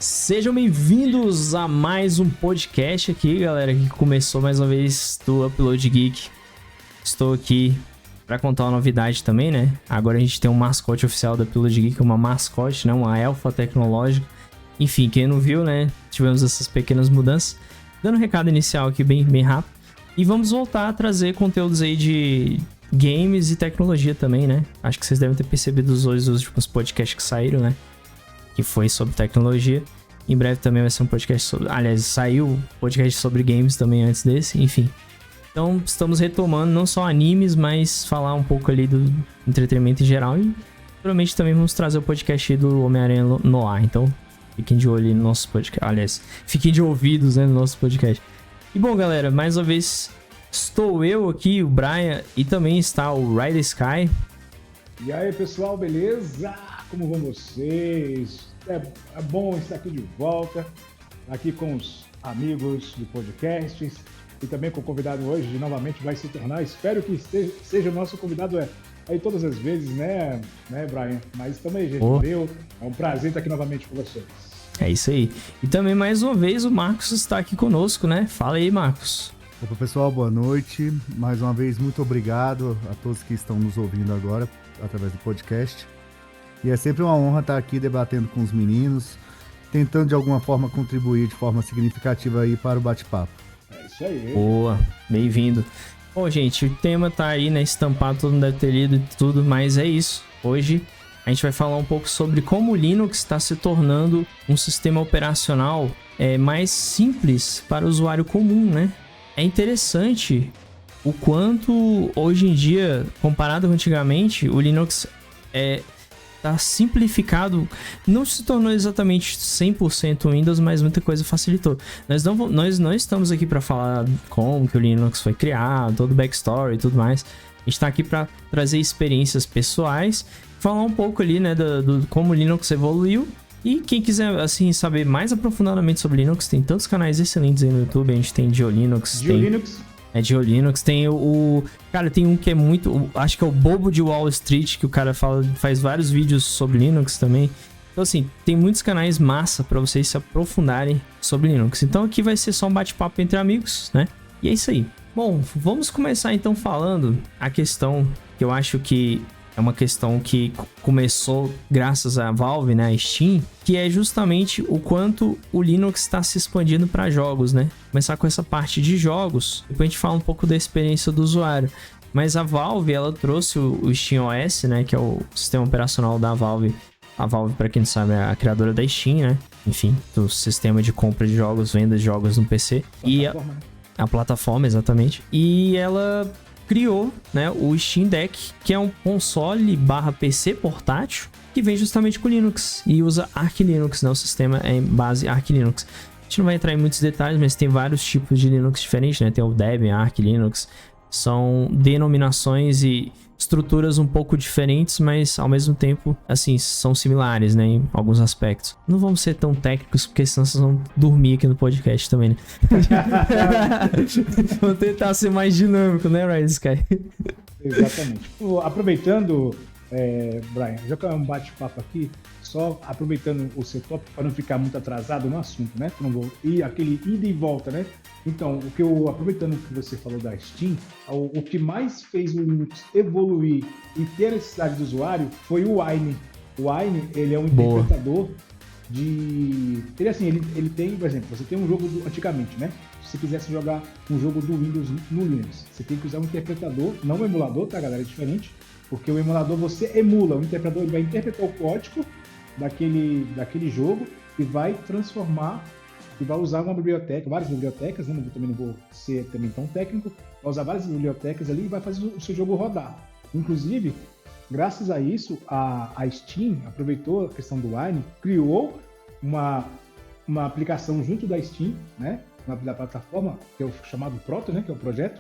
Sejam bem-vindos a mais um podcast aqui, galera, que começou mais uma vez do Upload Geek. Estou aqui para contar uma novidade também, né? Agora a gente tem um mascote oficial da Upload Geek, uma mascote, né? Uma elfa tecnológica. Enfim, quem não viu, né? Tivemos essas pequenas mudanças. Dando um recado inicial aqui bem rápido. E vamos voltar a trazer conteúdos aí de games e tecnologia também, né? Acho que vocês devem ter percebido os últimos podcasts que saíram, né? Que foi sobre tecnologia. Em breve também vai ser um podcast sobre... Aliás, saiu podcast sobre games também antes desse, enfim. Então, estamos retomando não só animes, mas falar um pouco ali do entretenimento em geral. E provavelmente também vamos trazer o podcast do Homem-Aranha no ar. Então, fiquem de olho no nosso podcast. Aliás, fiquem de ouvidos, né, no nosso podcast. E bom, galera, mais uma vez estou eu aqui, o Brian, e também está o Rider Sky. E aí, pessoal, beleza? Como vão vocês? É bom estar aqui de volta, aqui com os amigos do podcast e também com o convidado hoje, novamente vai se tornar, espero que seja o nosso convidado aí todas as vezes, né Brian? Mas também, gente, valeu, é um prazer estar aqui novamente com vocês. É isso aí. E também, mais uma vez, o Marcos está aqui conosco, né? Fala aí, Marcos. Opa, pessoal, boa noite. Mais uma vez, muito obrigado a todos que estão nos ouvindo agora através do podcast. E é sempre uma honra estar aqui debatendo com os meninos, tentando de alguma forma contribuir de forma significativa aí para o bate-papo. É isso aí. Boa, bem-vindo. Bom, gente, o tema tá aí, né, estampado, todo mundo deve ter lido e tudo, mas é isso. Hoje a gente vai falar um pouco sobre como o Linux está se tornando um sistema operacional mais simples para o usuário comum, né? É interessante o quanto hoje em dia, comparado com antigamente, o Linux tá simplificado, não se tornou exatamente 100% Windows, mas muita coisa facilitou. Nós não estamos aqui para falar como que o Linux foi criado, todo o backstory e tudo mais. A gente tá aqui para trazer experiências pessoais, falar um pouco ali, né, do como o Linux evoluiu. E quem quiser, assim, saber mais aprofundadamente sobre Linux, tem tantos canais excelentes aí no YouTube. A gente tem GeoLinux, GeoLinux, tem cara, tem um que é muito... Acho que é o Bobo de Wall Street, que o cara faz vários vídeos sobre Linux também. Então, assim, tem muitos canais massa pra vocês se aprofundarem sobre Linux. Então, aqui vai ser só um bate-papo entre amigos, né? E é isso aí. Bom, vamos começar então falando a questão que eu acho que é uma questão que começou graças à Valve, né, a Steam, que é justamente o quanto o Linux está se expandindo para jogos, né? Começar com essa parte de jogos, depois a gente fala um pouco da experiência do usuário. Mas a Valve, ela trouxe o SteamOS, né, que é o sistema operacional da Valve. A Valve, para quem não sabe, é a criadora da Steam, né? Enfim, do sistema de compra de jogos, venda de jogos no PC. E a plataforma, exatamente. E ela criou, né, o Steam Deck, que é um console /PC portátil que vem justamente com Linux e usa Arch Linux, né, o sistema é em base Arch Linux. A gente não vai entrar em muitos detalhes, mas tem vários tipos de Linux diferentes, né? Tem o Debian, Arch Linux, são denominações e estruturas um pouco diferentes, mas ao mesmo tempo, assim, são similares, né, em alguns aspectos. Não vamos ser tão técnicos, porque senão vocês vão dormir aqui no podcast também, né? Vamos tentar ser mais dinâmico, né, Rider Sky? Exatamente. Aproveitando, Brian, já que é um bate-papo aqui, só aproveitando o seu tópico para não ficar muito atrasado no assunto, né? Para não vou ir aquele ida e volta, né? Então, aproveitando o que você falou da Steam, o que mais fez o Linux evoluir e ter a necessidade do usuário foi o Wine. O Wine, ele é um interpretador de... Ele tem, por exemplo, você tem um jogo antigamente, né? Se você quisesse jogar um jogo do Windows no Linux, você tem que usar um interpretador, não um emulador, tá, galera? É diferente, porque o emulador você emula, o interpretador ele vai interpretar o código daquele jogo e vai transformar e vai usar uma biblioteca, várias bibliotecas, né? Eu também não vou ser também tão técnico, vai usar várias bibliotecas ali e vai fazer o seu jogo rodar. Inclusive, graças a isso, a Steam aproveitou a questão do Wine, criou uma aplicação junto da Steam, né? Da plataforma, que é o chamado Proto, né? Que é o projeto,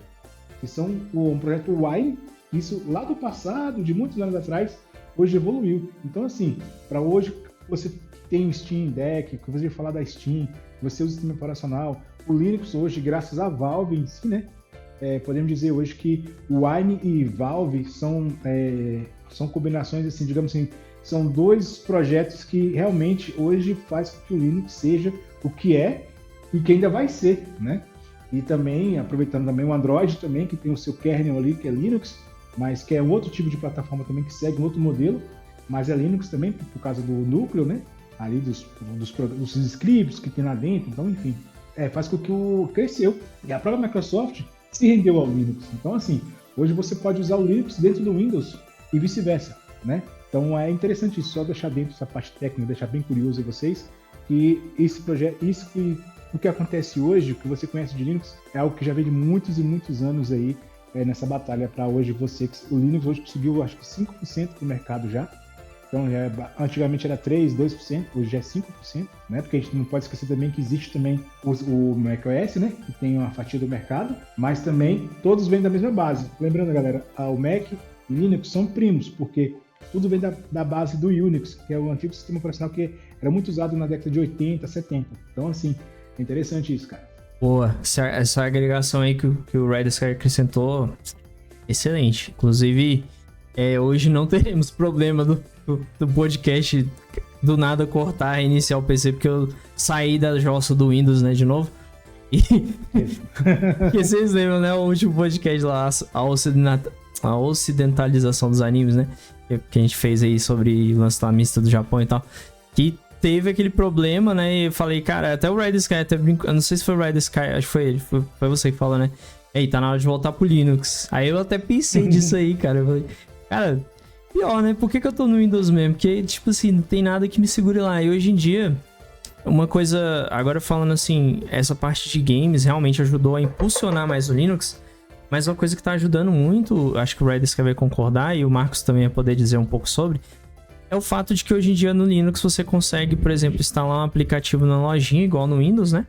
que são um projeto Wine, isso lá do passado, de muitos anos atrás, hoje evoluiu. Então, assim, para hoje você tem o Steam Deck, que você vai falar da Steam, você usa o sistema operacional, o Linux hoje, graças à Valve em si, né? Podemos dizer hoje que o Wine e Valve são combinações, assim, digamos assim, são dois projetos que realmente hoje faz com que o Linux seja o que é e que ainda vai ser, né? E também, aproveitando também o Android também, que tem o seu kernel ali, que é Linux, mas que é um outro tipo de plataforma também que segue um outro modelo, mas é Linux também, por causa do núcleo, né? Ali dos scripts que tem lá dentro, então, enfim, faz com que o cresceu. E a própria Microsoft se rendeu ao Linux. Então, assim, hoje você pode usar o Linux dentro do Windows e vice-versa, né? Então, é interessante isso, só deixar dentro essa parte técnica, deixar bem curioso a vocês, que esse projeto, o que acontece hoje, o que você conhece de Linux, é algo que já vem de muitos e muitos anos aí nessa batalha para hoje o Linux hoje conseguiu, acho que 5% do mercado já. Então, antigamente era 3%, 2%, hoje já é 5%, né? Porque a gente não pode esquecer também que existe também o macOS, né? Que tem uma fatia do mercado, mas também todos vêm da mesma base. Lembrando, galera, o Mac e Linux são primos, porque tudo vem da base do Unix, que é o antigo sistema operacional que era muito usado na década de 80, 70. Então, assim, é interessante isso, cara. Boa, essa agregação aí que o Red Sky acrescentou, excelente. Inclusive, hoje não teremos problema do podcast do nada cortar, reiniciar o PC, porque eu saí da jossa do Windows, né, de novo. E que vocês lembram, né, o último podcast lá, a ocidentalização dos animes, né, que a gente fez aí sobre o lance da mista do Japão e tal, que teve aquele problema, né, e eu falei, cara, até o Red Sky até brincou, eu não sei se foi o Red Sky, acho que foi ele, foi você que falou, né, ei, tá na hora de voltar pro Linux. Aí eu até pensei disso aí, cara, eu falei, cara, pior, né, por que eu tô no Windows mesmo? Porque, tipo assim, não tem nada que me segure lá, e hoje em dia, uma coisa, agora falando assim, essa parte de games realmente ajudou a impulsionar mais o Linux, mas uma coisa que tá ajudando muito, acho que o Red Sky vai concordar, e o Marcos também vai poder dizer um pouco sobre, é o fato de que hoje em dia no Linux você consegue, por exemplo, instalar um aplicativo na lojinha, igual no Windows, né?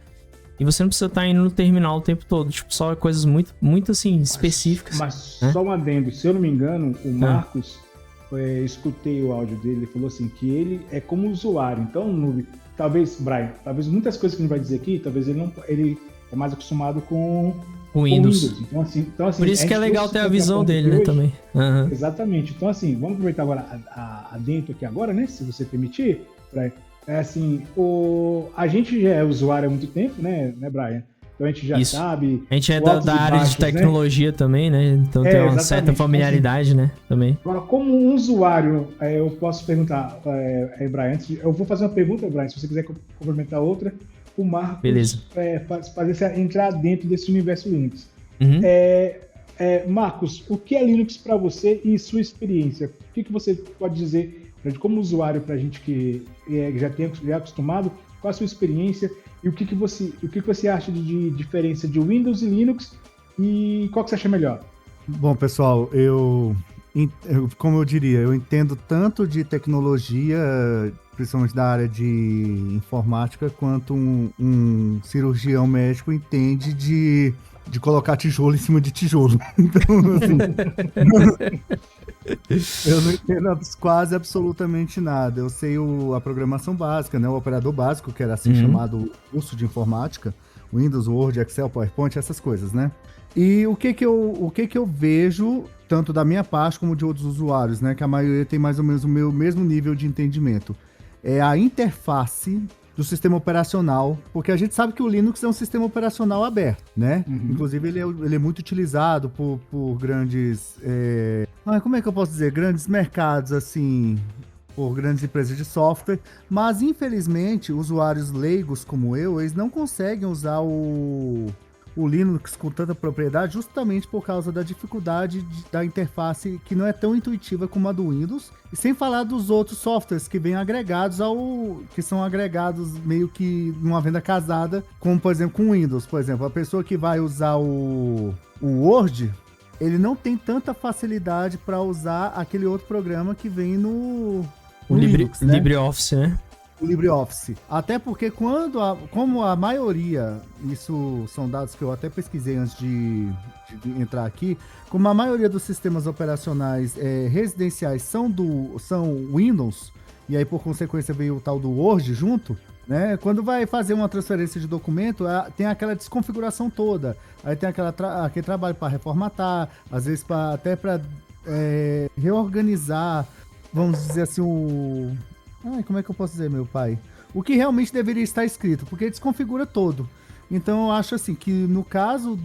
E você não precisa estar indo no terminal o tempo todo. Tipo, só coisas muito, muito assim, específicas. Mas né? só um adendo. Se eu não me engano, o Marcos, escutei o áudio dele, ele falou assim, que ele é como usuário. Então, talvez, Brian, talvez muitas coisas que a gente vai dizer aqui, talvez ele é mais acostumado com o Windows. Então, assim, por isso que é legal ter a visão dele, né, também. Uhum. Exatamente. Então, assim, vamos aproveitar agora adentro aqui agora, né, se você permitir, Brian. Assim, a gente já é usuário há muito tempo, né, Brian? Então a gente já sabe. A gente é da área de tecnologia, né? Também, né? Então tem uma certa familiaridade, assim, né? Também. Agora, como um usuário, eu posso perguntar, Brian, eu vou fazer uma pergunta, Brian, se você quiser complementar outra. O Marcos fazer entrar dentro desse universo Linux. Uhum. Marcos, o que é Linux para você e sua experiência? O que você pode dizer como usuário para a gente que já é acostumado? Qual a sua experiência e o que você acha de diferença de Windows e Linux e qual que você acha melhor? Bom, pessoal, como eu diria, eu entendo tanto de tecnologia, principalmente da área de informática, quanto um cirurgião médico entende de colocar tijolo em cima de tijolo. Então, assim, eu não entendo quase absolutamente nada. Eu sei a programação básica, né? O operador básico, que era assim chamado curso de informática, Windows, Word, Excel, PowerPoint, essas coisas, né? E o que eu vejo, tanto da minha parte como de outros usuários, né? Que a maioria tem mais ou menos o mesmo nível de entendimento. É a interface do sistema operacional, porque a gente sabe que o Linux é um sistema operacional aberto, né? Uhum. Inclusive, ele é muito utilizado por grandes... como é que eu posso dizer? Grandes mercados, assim... por grandes empresas de software, mas, infelizmente, usuários leigos como eu, eles não conseguem usar o Linux com tanta propriedade justamente por causa da dificuldade da interface que não é tão intuitiva como a do Windows, e sem falar dos outros softwares que vêm agregados que são agregados meio que numa venda casada, como por exemplo com o Windows. Por exemplo, a pessoa que vai usar o Word, ele não tem tanta facilidade para usar aquele outro programa que vem no Linux, né? LibreOffice, né? O LibreOffice. Até porque como a maioria, isso são dados que eu até pesquisei antes de entrar aqui, como a maioria dos sistemas operacionais residenciais são Windows, e aí por consequência veio o tal do Word junto, né? Quando vai fazer uma transferência de documento, tem aquela desconfiguração toda. Aí tem aquele trabalho para reformatar, às vezes até para reorganizar vamos dizer assim, como é que eu posso dizer, meu pai? O que realmente deveria estar escrito, porque desconfigura todo. Então eu acho assim, que no caso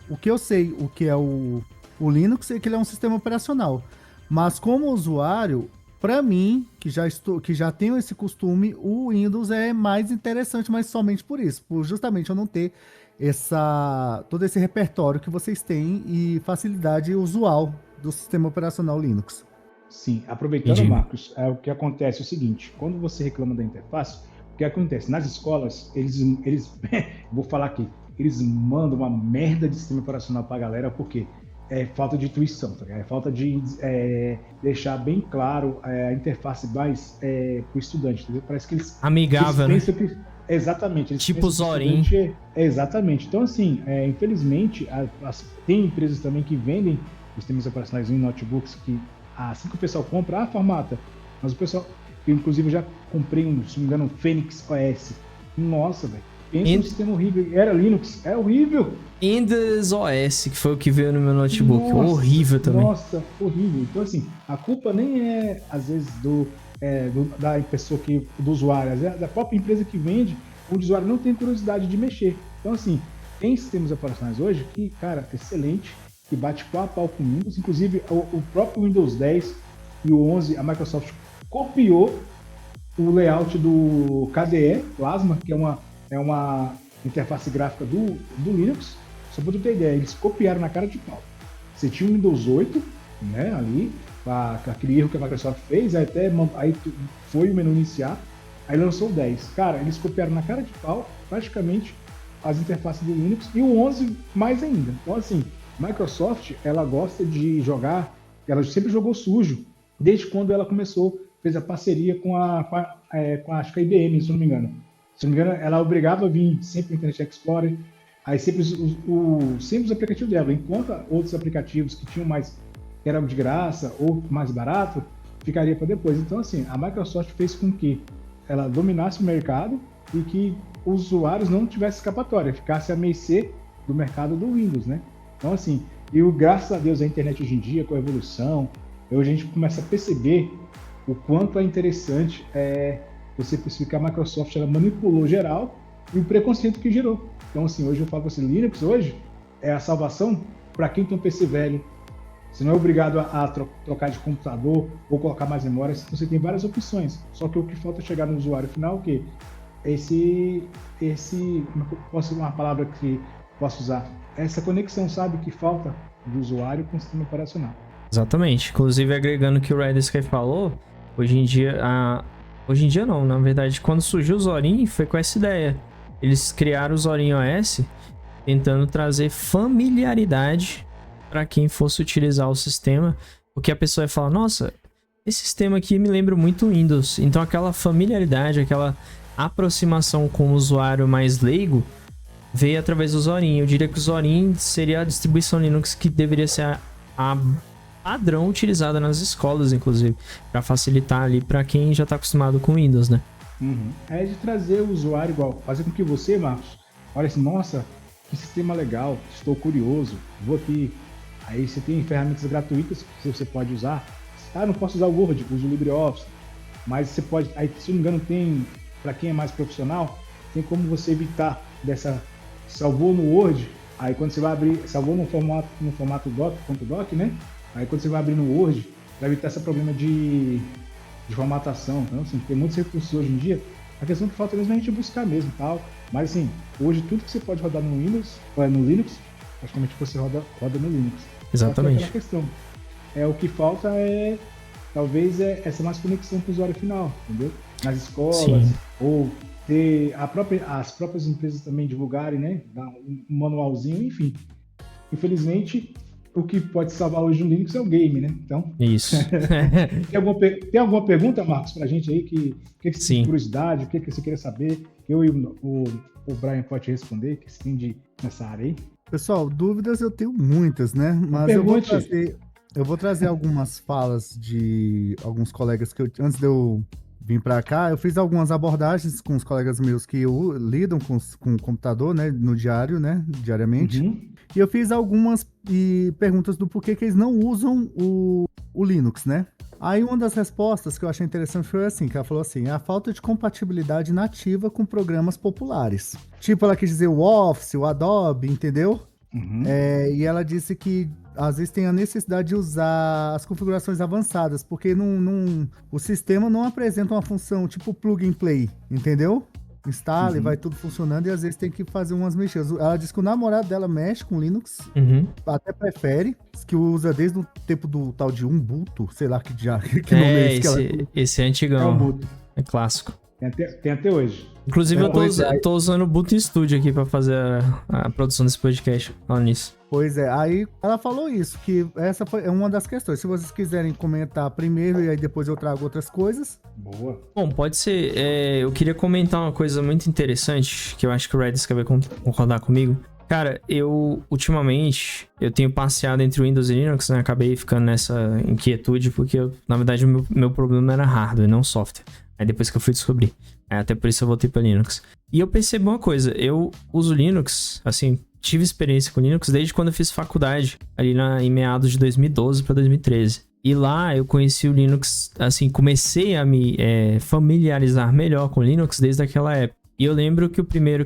o que eu sei, o que é o Linux, é que ele é um sistema operacional. Mas como usuário, para mim, que já tenho esse costume, o Windows é mais interessante, mas somente por isso, por justamente eu não ter todo esse repertório que vocês têm e facilidade usual do sistema operacional Linux. Sim, aproveitando, Marcos, o que acontece é o seguinte, quando você reclama da interface, o que acontece? Nas escolas, eles vou falar aqui, eles mandam uma merda de sistema operacional pra galera, porque é falta de intuição, tá? É falta de deixar bem claro a interface mais pro estudante, entendeu? Parece que eles... amigável, eles né? que, exatamente. Eles tipo Zorin. Exatamente. Então, assim, infelizmente, tem empresas também que vendem sistemas operacionais em notebooks que assim que o pessoal compra, formata. Mas o pessoal, eu inclusive já comprei se não me engano, um Phoenix OS. Nossa, velho. Pensa um sistema horrível. Era Linux, é horrível. Windows OS, que foi o que veio no meu notebook. Nossa, horrível também. Nossa, horrível. Então, assim, a culpa nem é, às vezes, da pessoa do usuário, às vezes é da própria empresa que vende, onde o usuário não tem curiosidade de mexer. Então, assim, tem sistemas operacionais hoje que, cara, excelente, que bate pau a pau com o Windows. Inclusive, o próprio Windows 10 e o 11, a Microsoft copiou o layout do KDE Plasma, que é uma interface gráfica do Linux. Só para tu ter ideia, eles copiaram na cara de pau. Você tinha o Windows 8, né, ali, aquele erro que a Microsoft fez, aí foi o menu iniciar, aí lançou o 10. Cara, eles copiaram na cara de pau, praticamente, as interfaces do Linux, e o 11 mais ainda. Então, assim, Microsoft, ela gosta de jogar, ela sempre jogou sujo, desde quando ela fez a parceria com acho que a IBM, se não me engano. Se não me engano, ela obrigava a vir sempre o Internet Explorer, aí sempre os aplicativos dela, enquanto outros aplicativos que eram de graça ou mais barato, ficaria para depois. Então, assim, a Microsoft fez com que ela dominasse o mercado e que os usuários não tivessem escapatória, ficasse a mercê do mercado do Windows, né? Então, assim, graças a Deus a internet hoje em dia, com a evolução, hoje a gente começa a perceber o quanto é interessante você perceber que a Microsoft ela manipulou geral e o preconceito que gerou. Então, assim, hoje eu falo assim, Linux hoje é a salvação para quem tem um PC velho. Você não é obrigado a trocar de computador ou colocar mais memória, você tem várias opções. Só que o que falta é chegar no usuário final, que uma palavra que posso usar, essa conexão, sabe, que falta do usuário com o sistema operacional. Exatamente. Inclusive, agregando o que o Red Sky falou, hoje em dia não, na verdade, quando surgiu o Zorin, foi com essa ideia. Eles criaram o Zorin OS, tentando trazer familiaridade para quem fosse utilizar o sistema, porque a pessoa ia falar, nossa, esse sistema aqui me lembra muito Windows. Então aquela familiaridade, aquela aproximação com o usuário mais leigo veio através do Zorin. Eu diria que o Zorin seria a distribuição Linux que deveria ser a padrão utilizada nas escolas, inclusive, para facilitar ali para quem já está acostumado com Windows, né? Uhum. É de trazer o usuário igual, fazer com que você, Marcos, olha assim, nossa, que sistema legal, estou curioso, vou aqui. Aí você tem ferramentas gratuitas que você pode usar. Ah, não posso usar o Word, uso o LibreOffice. Mas você pode, aí se não me engano tem, para quem é mais profissional, tem como você evitar salvou no Word, aí quando você vai abrir, salvou no formato doc, né? Aí quando você vai abrir no Word, vai evitar esse problema de formatação. Então, assim, tem muitos recursos hoje em dia. A questão que falta mesmo é a gente buscar mesmo e tal. Mas, assim, hoje tudo que você pode rodar no Windows, ou no Linux, praticamente você roda no Linux. Exatamente. É questão. O que falta talvez essa mais conexão com o usuário final, entendeu? Nas escolas, sim, ou ter as próprias empresas também divulgarem, né? Dar um manualzinho, enfim. Infelizmente, o que pode salvar hoje no Linux é o game, né? Então. Isso. Tem alguma pergunta, Marcos, pra gente aí que você tem curiosidade, o que você queria saber? Eu e o Brian pode responder, que se tem nessa área aí. Pessoal, dúvidas eu tenho muitas, né? Mas eu vou trazer algumas falas de alguns colegas que antes de eu vim para cá, eu fiz algumas abordagens com os colegas meus que lidam com o computador, né, no diário, né, diariamente. E eu fiz algumas perguntas do porquê que eles não usam o Linux, né? Aí uma das respostas que eu achei interessante foi assim, que ela falou assim, a falta de compatibilidade nativa com programas populares. Tipo, ela quis dizer o Office, o Adobe, entendeu? E ela disse que às vezes tem a necessidade de usar as configurações avançadas, porque o sistema não apresenta uma função tipo plug and play, entendeu? Instala e vai tudo funcionando, e às vezes tem que fazer umas mexidas. Ela disse que o namorado dela mexe com Linux, até prefere, que usa desde o tempo do tal de Ubuntu, sei lá que nome é esse. Esse é antigão, é Ubuntu. É clássico. Tem até hoje. Inclusive, eu tô usando o Ubuntu Studio aqui pra fazer a produção desse podcast, falando nisso. Pois é, aí ela falou isso, que essa foi uma das questões. Se vocês quiserem comentar primeiro e aí depois eu trago outras coisas. Boa. Bom, pode ser. Eu queria comentar uma coisa muito interessante, que eu acho que o Redis vai concordar comigo. Cara, ultimamente, eu tenho passeado entre Windows e Linux, né? Acabei ficando nessa inquietude, porque, na verdade, o meu problema era hardware, não software. Aí depois que eu fui descobrir. Até por isso eu voltei pra Linux. E eu percebi uma coisa, eu uso Linux, assim, tive experiência com Linux desde quando eu fiz faculdade, ali em meados de 2012 para 2013. E lá eu conheci o Linux, assim, comecei a me familiarizar melhor com Linux desde aquela época. E eu lembro que o primeiro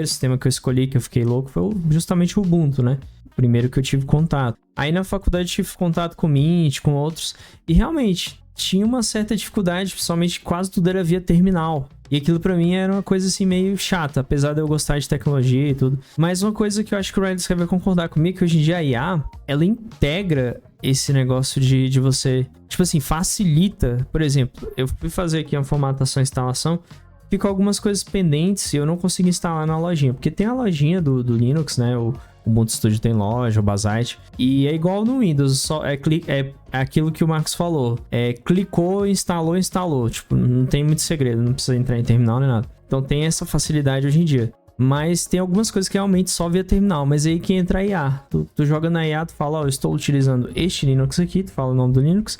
sistema que eu escolhi, que eu fiquei louco, foi justamente o Ubuntu, né? O primeiro que eu tive contato. Aí na faculdade eu tive contato com o Mint, com outros, e realmente tinha uma certa dificuldade, principalmente quase tudo era via terminal. E aquilo pra mim era uma coisa assim meio chata, apesar de eu gostar de tecnologia e tudo. Mas uma coisa que eu acho que o Redis vai concordar comigo, que hoje em dia a IA, ela integra esse negócio de você, tipo assim, facilita. Por exemplo, eu fui fazer aqui uma formatação e instalação, ficou algumas coisas pendentes e eu não consegui instalar na lojinha, porque tem a lojinha do Linux, né, o Ubuntu Studio tem loja, o Basite, e é igual no Windows, só é aquilo que o Marcos falou, clicou, instalou, tipo, não tem muito segredo, não precisa entrar em terminal nem nada. Então tem essa facilidade hoje em dia. Mas tem algumas coisas que realmente só via terminal, mas aí que entra a IA. Tu joga na IA, tu fala, eu estou utilizando este Linux aqui, tu fala o nome do Linux,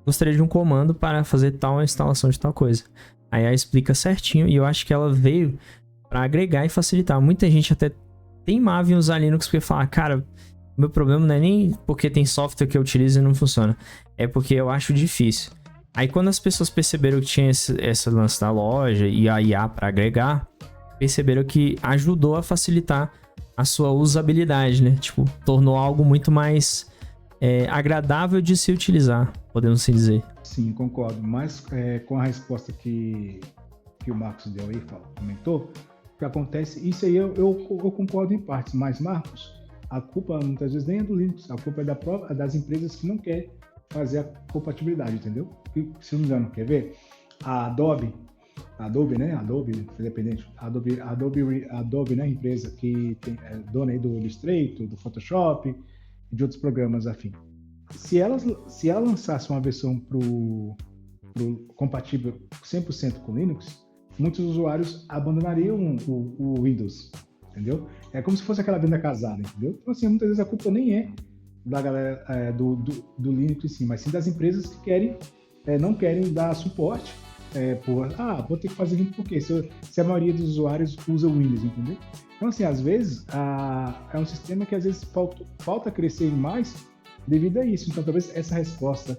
gostaria de um comando para fazer tal instalação de tal coisa. A IA explica certinho, e eu acho que ela veio para agregar e facilitar. Muita gente até teimava em usar Linux porque fala, cara, meu problema não é nem porque tem software que eu utilizo e não funciona, é porque eu acho difícil. Aí quando as pessoas perceberam que tinha esse lance da loja e a IA para agregar, perceberam que ajudou a facilitar a sua usabilidade, né? Tipo, tornou algo muito mais agradável de se utilizar, podemos assim dizer. Sim, concordo. Mas com a resposta que o Marcos deu aí, comentou, o que acontece, isso aí eu concordo em partes, mas, Marcos, a culpa muitas vezes nem é do Linux, a culpa é das empresas que não querem fazer a compatibilidade, entendeu? E, se não me engano, quer ver? A Adobe, né? Adobe, independente, Adobe, né? Empresa que é dona aí do Illustrator, do Photoshop e de outros programas afim. Se ela lançasse uma versão pro compatível 100% com Linux, muitos usuários abandonariam o Windows, entendeu? É como se fosse aquela venda casada, entendeu? Então, assim, muitas vezes a culpa nem é da galera do Linux em si, mas sim das empresas que não querem dar suporte vou ter que fazer Linux porque se a maioria dos usuários usa o Windows, entendeu? Então, assim, às vezes, é um sistema que às vezes falta crescer mais devido a isso. Então, talvez essa resposta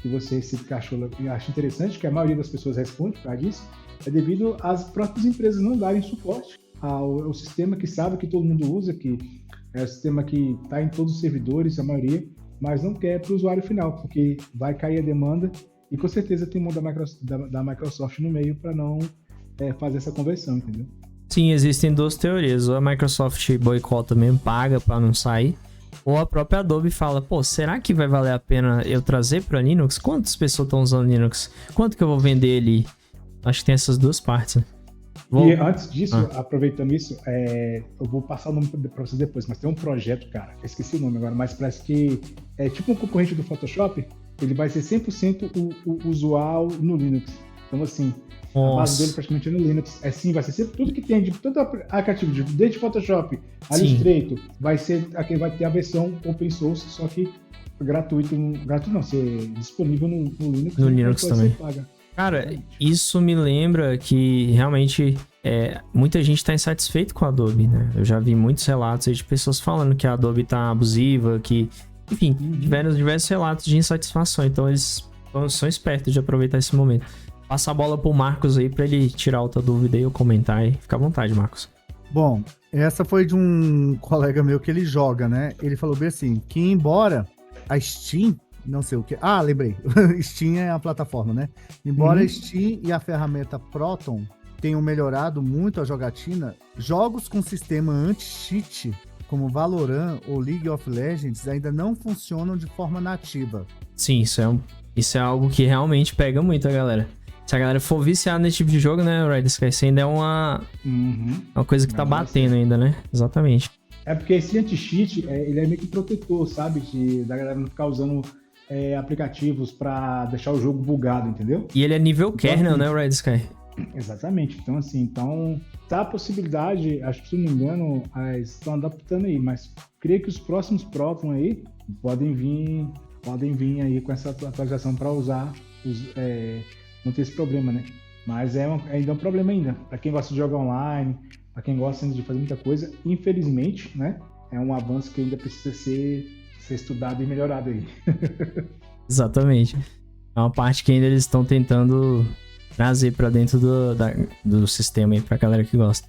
que você se encaixou, eu acho interessante, que a maioria das pessoas responde por causa disso, é devido às próprias empresas não darem suporte ao sistema que sabe que todo mundo usa, que é o sistema que está em todos os servidores, a maioria, mas não quer para o usuário final, porque vai cair a demanda e com certeza tem mão da Microsoft no meio para não fazer essa conversão, entendeu? Sim, existem duas teorias. Ou a Microsoft boicota mesmo, paga para não sair, ou a própria Adobe fala, pô, será que vai valer a pena eu trazer para Linux? Quantas pessoas estão usando Linux? Quanto que eu vou vender ele? Acho que tem essas duas partes, né? E antes disso, aproveitando isso, eu vou passar o nome para vocês depois, mas tem um projeto, cara, eu esqueci o nome agora, mas parece que é tipo um concorrente do Photoshop, ele vai ser 100% o usual no Linux. Então, assim, a base dele praticamente é no Linux. Vai ser sempre tudo que tem, de tanto aplicativo, desde Photoshop, Illustrator, vai ter a versão open source, só que gratuito não, ser disponível no Linux. No Linux também. Cara, isso me lembra que realmente muita gente tá insatisfeito com a Adobe, né? Eu já vi muitos relatos aí de pessoas falando que a Adobe tá abusiva, que... Enfim, tiveram diversos relatos de insatisfação, então eles são espertos de aproveitar esse momento. Passa a bola pro Marcos aí pra ele tirar outra dúvida aí ou comentar aí. Fica à vontade, Marcos. Bom, essa foi de um colega meu que ele joga, né? Ele falou bem assim, que embora a Steam, não sei o que... Ah, lembrei. Steam é a plataforma, né? Embora a Steam e a ferramenta Proton tenham melhorado muito a jogatina, jogos com sistema anti-cheat, como Valorant ou League of Legends, ainda não funcionam de forma nativa. Sim, isso é algo que realmente pega muito a galera. Se a galera for viciada nesse tipo de jogo, né, Red Sky, isso ainda é uma coisa que tá batendo ainda, né? Exatamente. É porque esse anti-cheat, ele é meio que protetor, sabe? Da galera não ficar usando aplicativos pra deixar o jogo bugado, entendeu? E ele é nível então, kernel, assim, né, Red Sky? Exatamente. Então, assim, tá a possibilidade, acho que se não me engano, estão adaptando aí, mas creio que os próximos Proton aí podem vir aí com essa atualização para usar, não ter esse problema, né? Mas ainda é um problema ainda. Para quem gosta de jogar online, para quem gosta de fazer muita coisa, infelizmente, né? É um avanço que ainda precisa ser estudado e melhorado aí. Exatamente. É uma parte que ainda eles estão tentando trazer para dentro do sistema aí pra galera que gosta.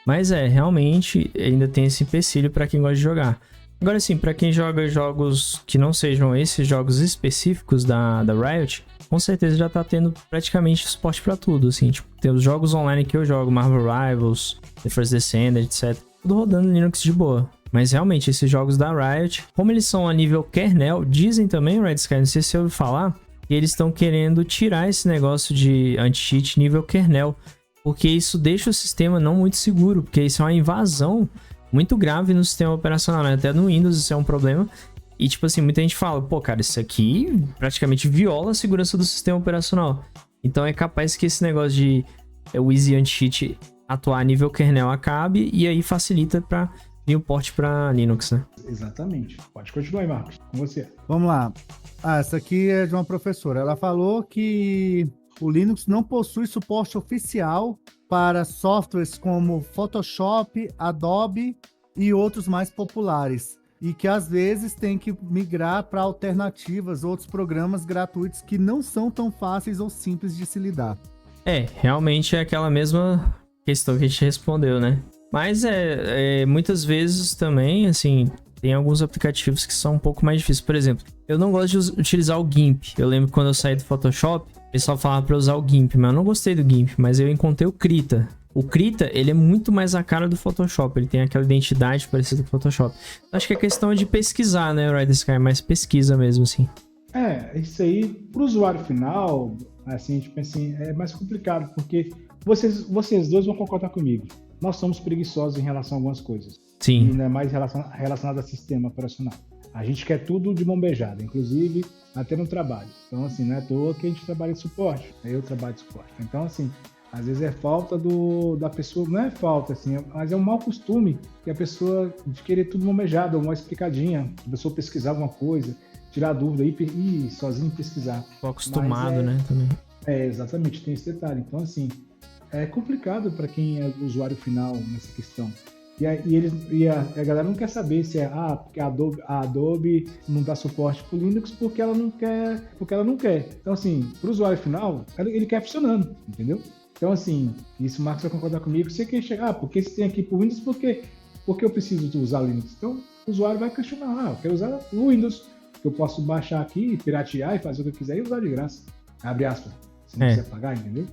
Mas realmente ainda tem esse empecilho para quem gosta de jogar. Agora sim, para quem joga jogos que não sejam esses jogos específicos da Riot, com certeza já tá tendo praticamente suporte para tudo, assim, tipo, tem os jogos online que eu jogo, Marvel Rivals, The First Descender, etc, tudo rodando Linux de boa. Mas realmente, esses jogos da Riot, como eles são a nível kernel, dizem também, Red Sky, não sei se você ouviu falar, que eles estão querendo tirar esse negócio de anti-cheat nível kernel, porque isso deixa o sistema não muito seguro, porque isso é uma invasão muito grave no sistema operacional, né? Até no Windows isso é um problema. E tipo assim, muita gente fala, pô, cara, isso aqui praticamente viola a segurança do sistema operacional. Então é capaz que esse negócio de o Easy Anti-Cheat atuar a nível kernel acabe, e aí facilita para vir o port para Linux, né? Exatamente. Pode continuar aí, Marcos, com você. Vamos lá. Essa aqui é de uma professora. Ela falou que o Linux não possui suporte oficial para softwares como Photoshop, Adobe e outros mais populares. E que às vezes tem que migrar para alternativas, outros programas gratuitos que não são tão fáceis ou simples de se lidar. Realmente é aquela mesma questão que a gente respondeu, né? Mas muitas vezes também, assim, tem alguns aplicativos que são um pouco mais difíceis. Por exemplo, eu não gosto de utilizar o GIMP. Eu lembro que quando eu saí do Photoshop, o pessoal falava para usar o GIMP, mas eu não gostei do GIMP, mas eu encontrei o Krita. O Krita, ele é muito mais a cara do Photoshop, ele tem aquela identidade parecida com o Photoshop. Acho que é questão de pesquisar, né, Red Sky? Mais pesquisa mesmo, assim. Isso aí, pro usuário final, assim, tipo assim, é mais complicado, porque vocês dois vão concordar comigo. Nós somos preguiçosos em relação a algumas coisas. Sim. E não é mais relacionado a sistema operacional. A gente quer tudo de mão beijada, inclusive até no trabalho. Então, assim, não é à toa que a gente trabalha em suporte. Eu trabalho em suporte. Então, assim, às vezes é falta da pessoa, não é falta, assim, mas é um mau costume que a pessoa de querer tudo mão beijada, ou uma explicadinha, a pessoa pesquisar alguma coisa, tirar dúvida e sozinho pesquisar. Tô acostumado, né, também. Exatamente, tem esse detalhe. Então, assim, é complicado para quem é usuário final nessa questão. E a galera não quer saber se porque a Adobe não dá suporte para o Linux porque ela não quer. Então, assim, para o usuário final, ele quer funcionando, entendeu? Então, assim, isso o Marcos vai concordar comigo. Você quer chegar, porque você tem aqui para o Windows, porque eu preciso usar o Linux? Então, o usuário vai questionar, eu quero usar o Windows, que eu posso baixar aqui, piratear e fazer o que eu quiser e usar de graça. Abre aspas. Se não quiser pagar, entendeu?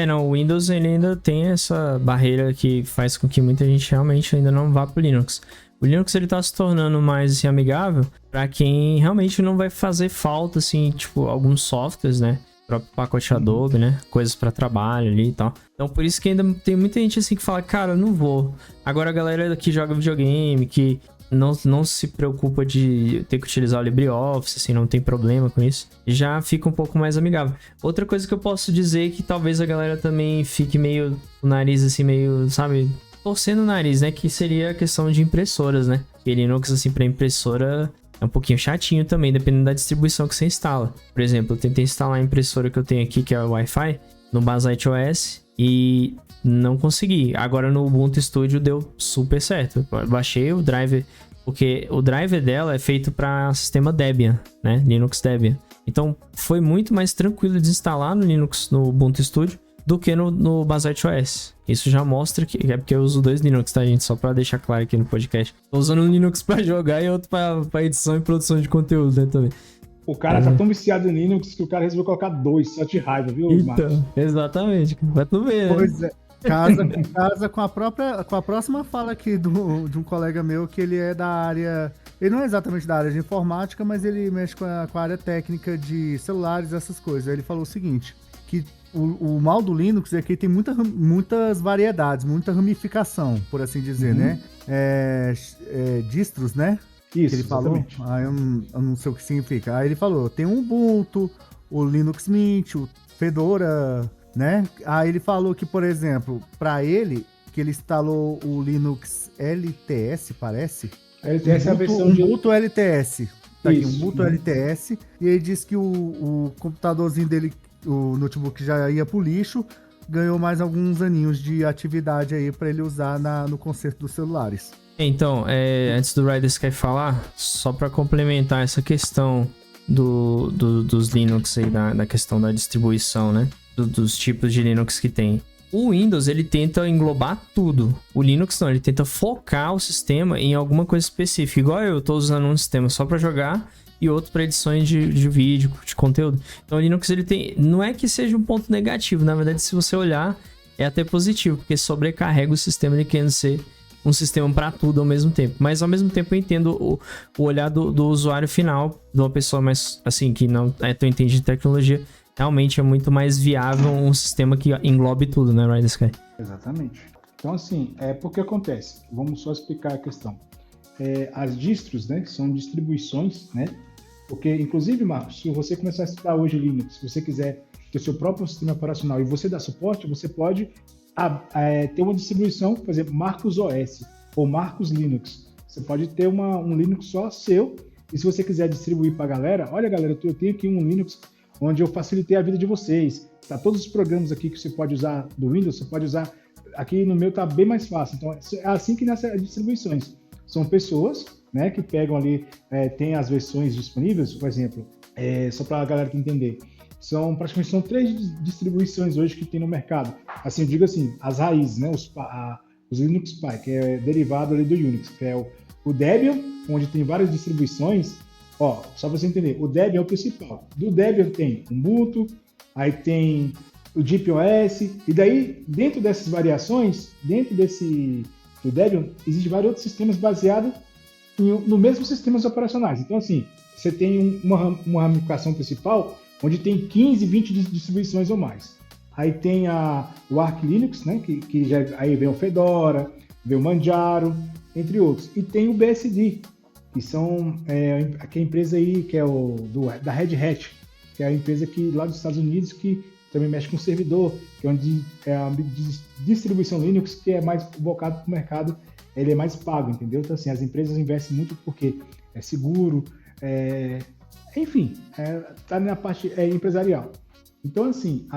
Não, o Windows ele ainda tem essa barreira que faz com que muita gente realmente ainda não vá pro Linux. O Linux ele tá se tornando mais assim, amigável para quem realmente não vai fazer falta, assim, tipo, alguns softwares, né? O próprio pacote Adobe, né? Coisas para trabalho ali e tal. Então, por isso que ainda tem muita gente assim que fala, cara, eu não vou. Agora a galera que joga videogame, que não se preocupa de ter que utilizar o LibreOffice, assim, não tem problema com isso, já fica um pouco mais amigável. Outra coisa que eu posso dizer é que talvez a galera também fique meio, o nariz assim, meio, sabe, torcendo o nariz, né, que seria a questão de impressoras, né, que Linux, assim, pra impressora É um pouquinho chatinho também, dependendo da distribuição que você instala. Por exemplo, eu tentei instalar a impressora que eu tenho aqui, que é o Wi-Fi, no Basite OS, e não consegui. Agora no Ubuntu Studio deu super certo. Eu baixei o driver, porque o driver dela é feito para sistema Debian, né? Linux Debian. Então foi muito mais tranquilo de instalar no Linux, no Ubuntu Studio, do que no Basite OS. Isso já mostra que é porque eu uso 2 Linux, tá, gente? Só pra deixar claro aqui no podcast. Tô usando um Linux pra jogar e outro pra edição e produção de conteúdo, né, também. O cara tá tão viciado em Linux que o cara resolveu colocar 2, só de raiva, viu, Marcos? Então, exatamente. Vai tu ver, né? Pois é. Casa com a próxima fala aqui de um colega meu que ele é da área... Ele não é exatamente da área de informática, mas ele mexe com a área técnica de celulares, essas coisas. Aí ele falou o seguinte, que o mal do Linux é que ele tem muitas variedades, muita ramificação, por assim dizer, né? Distros, né? Isso, que ele falou. exatamente. Eu não sei o que significa. Aí ele falou, tem o Ubuntu, o Linux Mint, o Fedora, né? Aí ele falou que, por exemplo, para ele, que ele instalou o Linux LTS, parece. LTS é a versão de... Ubuntu LTS. Tá Isso, aqui, Ubuntu né? LTS. E ele disse que o computadorzinho dele, o notebook já ia pro lixo, ganhou mais alguns aninhos de atividade aí para ele usar no conserto dos celulares. Então, antes do Rider Sky falar, só para complementar essa questão dos Linux aí, da questão da distribuição, né? Dos tipos de Linux que tem. O Windows, ele tenta englobar tudo. O Linux não, ele tenta focar o sistema em alguma coisa específica. Igual eu tô usando um sistema só para jogar e outro para edições de vídeo, de conteúdo. Então o Linux, ele tem... Não é que seja um ponto negativo, na verdade, se você olhar, é até positivo, porque sobrecarrega o sistema, ele querendo ser um sistema para tudo ao mesmo tempo. Mas ao mesmo tempo eu entendo o olhar do usuário final, de uma pessoa mais, assim, que não é tão entendida de tecnologia. Realmente é muito mais viável um sistema que englobe tudo, né, Rider Sky? Exatamente. Então, assim, porque acontece? Vamos só explicar a questão. As distros, né, são distribuições, né? Porque, inclusive, Marcos, se você começar a estudar hoje Linux, se você quiser ter o seu próprio sistema operacional e você dá suporte, você pode ter uma distribuição, por exemplo, Marcos OS ou Marcos Linux. Você pode ter um Linux só seu, e se você quiser distribuir para a galera, olha, galera, eu tenho aqui um Linux onde eu facilitei a vida de vocês. Tá, todos os programas aqui que você pode usar do Windows, você pode usar. Aqui no meu tá bem mais fácil. Então, é assim que nascem as distribuições. São pessoas, né, que pegam ali, tem as versões disponíveis, por exemplo, só para a galera entender. Praticamente são 3 distribuições hoje que tem no mercado. Assim, eu digo assim, as raízes, né, os Linux Pi, que é derivado ali do Unix, que é o Debian, onde tem várias distribuições. Ó, só para você entender, o Debian é o principal. Do Debian tem Ubuntu, aí tem o GeekOS, e daí, dentro dessas variações, dentro do Debian, existem vários outros sistemas baseados no mesmo sistemas operacionais. Então, assim, você tem uma ramificação principal, onde tem 15, 20 distribuições ou mais. Aí tem o Arch Linux, né, que já, aí vem o Fedora, vem o Manjaro, entre outros. E tem o BSD, que são a empresa aí, que é da Red Hat, que é a empresa que lá dos Estados Unidos, que também mexe com servidor, que é uma distribuição Linux que é mais focado para o mercado, ele é mais pago, entendeu? Então, assim, as empresas investem muito porque é seguro, enfim, tá na parte empresarial. Então, assim,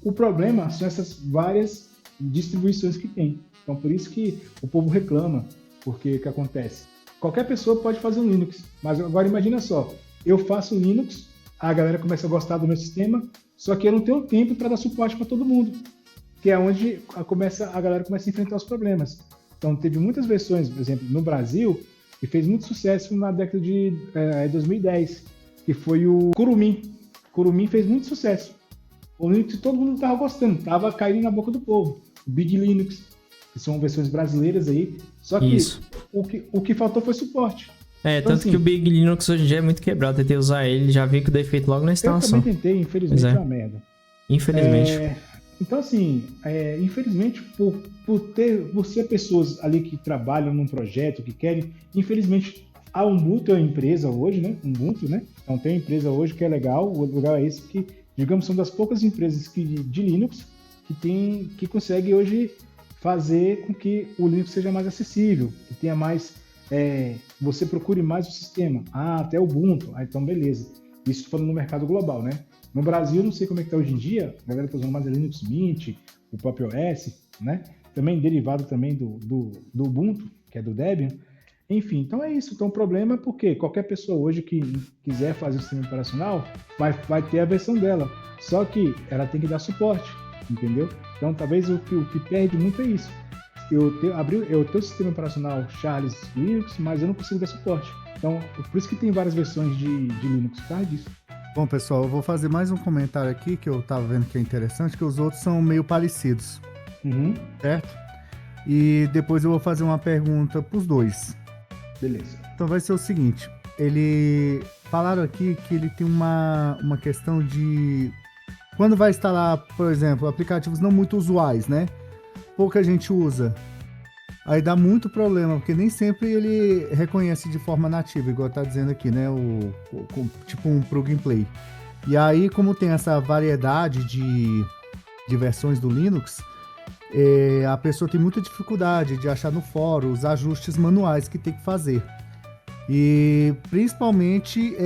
o problema são essas várias distribuições que tem. Então, por isso que o povo reclama, porque o que acontece? Qualquer pessoa pode fazer um Linux, mas agora imagina só, eu faço Linux, a galera começa a gostar do meu sistema, só que eu não tenho tempo para dar suporte para todo mundo, que é onde a galera começa a enfrentar os problemas. Então teve muitas versões, por exemplo, no Brasil, que fez muito sucesso na década de 2010, que foi o Kurumin. Kurumin fez muito sucesso. O Linux todo mundo estava gostando, estava caindo na boca do povo. O Big Linux, que são versões brasileiras aí, só que o que faltou foi suporte. Então, tanto assim, que o Big Linux hoje em dia é muito quebrado, tentei usar ele, já vi que o defeito logo na instalação. Eu também tentei, infelizmente é uma merda. Infelizmente. Então, assim, infelizmente, por ser pessoas ali que trabalham num projeto, que querem, infelizmente, a Ubuntu é uma empresa hoje, né? Ubuntu, né? Então tem uma empresa hoje que é legal, o legal é esse que, digamos, são das poucas empresas de Linux que consegue hoje fazer com que o Linux seja mais acessível, que tenha mais você procure mais o sistema. Até o Ubuntu. Então, beleza. Isso falando no mercado global, né? No Brasil, não sei como é que está hoje em dia. A galera está usando mais a Linux Mint, o próprio OS, né? Também derivado também do Ubuntu, que é do Debian. Enfim, então é isso. Então o problema é porque qualquer pessoa hoje que quiser fazer o sistema operacional vai ter a versão dela. Só que ela tem que dar suporte, entendeu? Então talvez o que perde muito é isso. Eu tenho o sistema operacional Charles Linux, mas eu não consigo dar suporte. Então, por isso que tem várias versões de Linux, por causa disso. Bom, pessoal, eu vou fazer mais um comentário aqui que eu tava vendo que é interessante, que os outros são meio parecidos, certo? E depois eu vou fazer uma pergunta pros dois. Beleza. Então vai ser o seguinte, falaram aqui que ele tem uma questão de... Quando vai instalar, por exemplo, aplicativos não muito usuais, né? Pouca gente usa. Aí dá muito problema, porque nem sempre ele reconhece de forma nativa, igual tá dizendo aqui, né? Tipo um plug and play. E aí, como tem essa variedade de versões do Linux, a pessoa tem muita dificuldade de achar no fórum os ajustes manuais que tem que fazer. E principalmente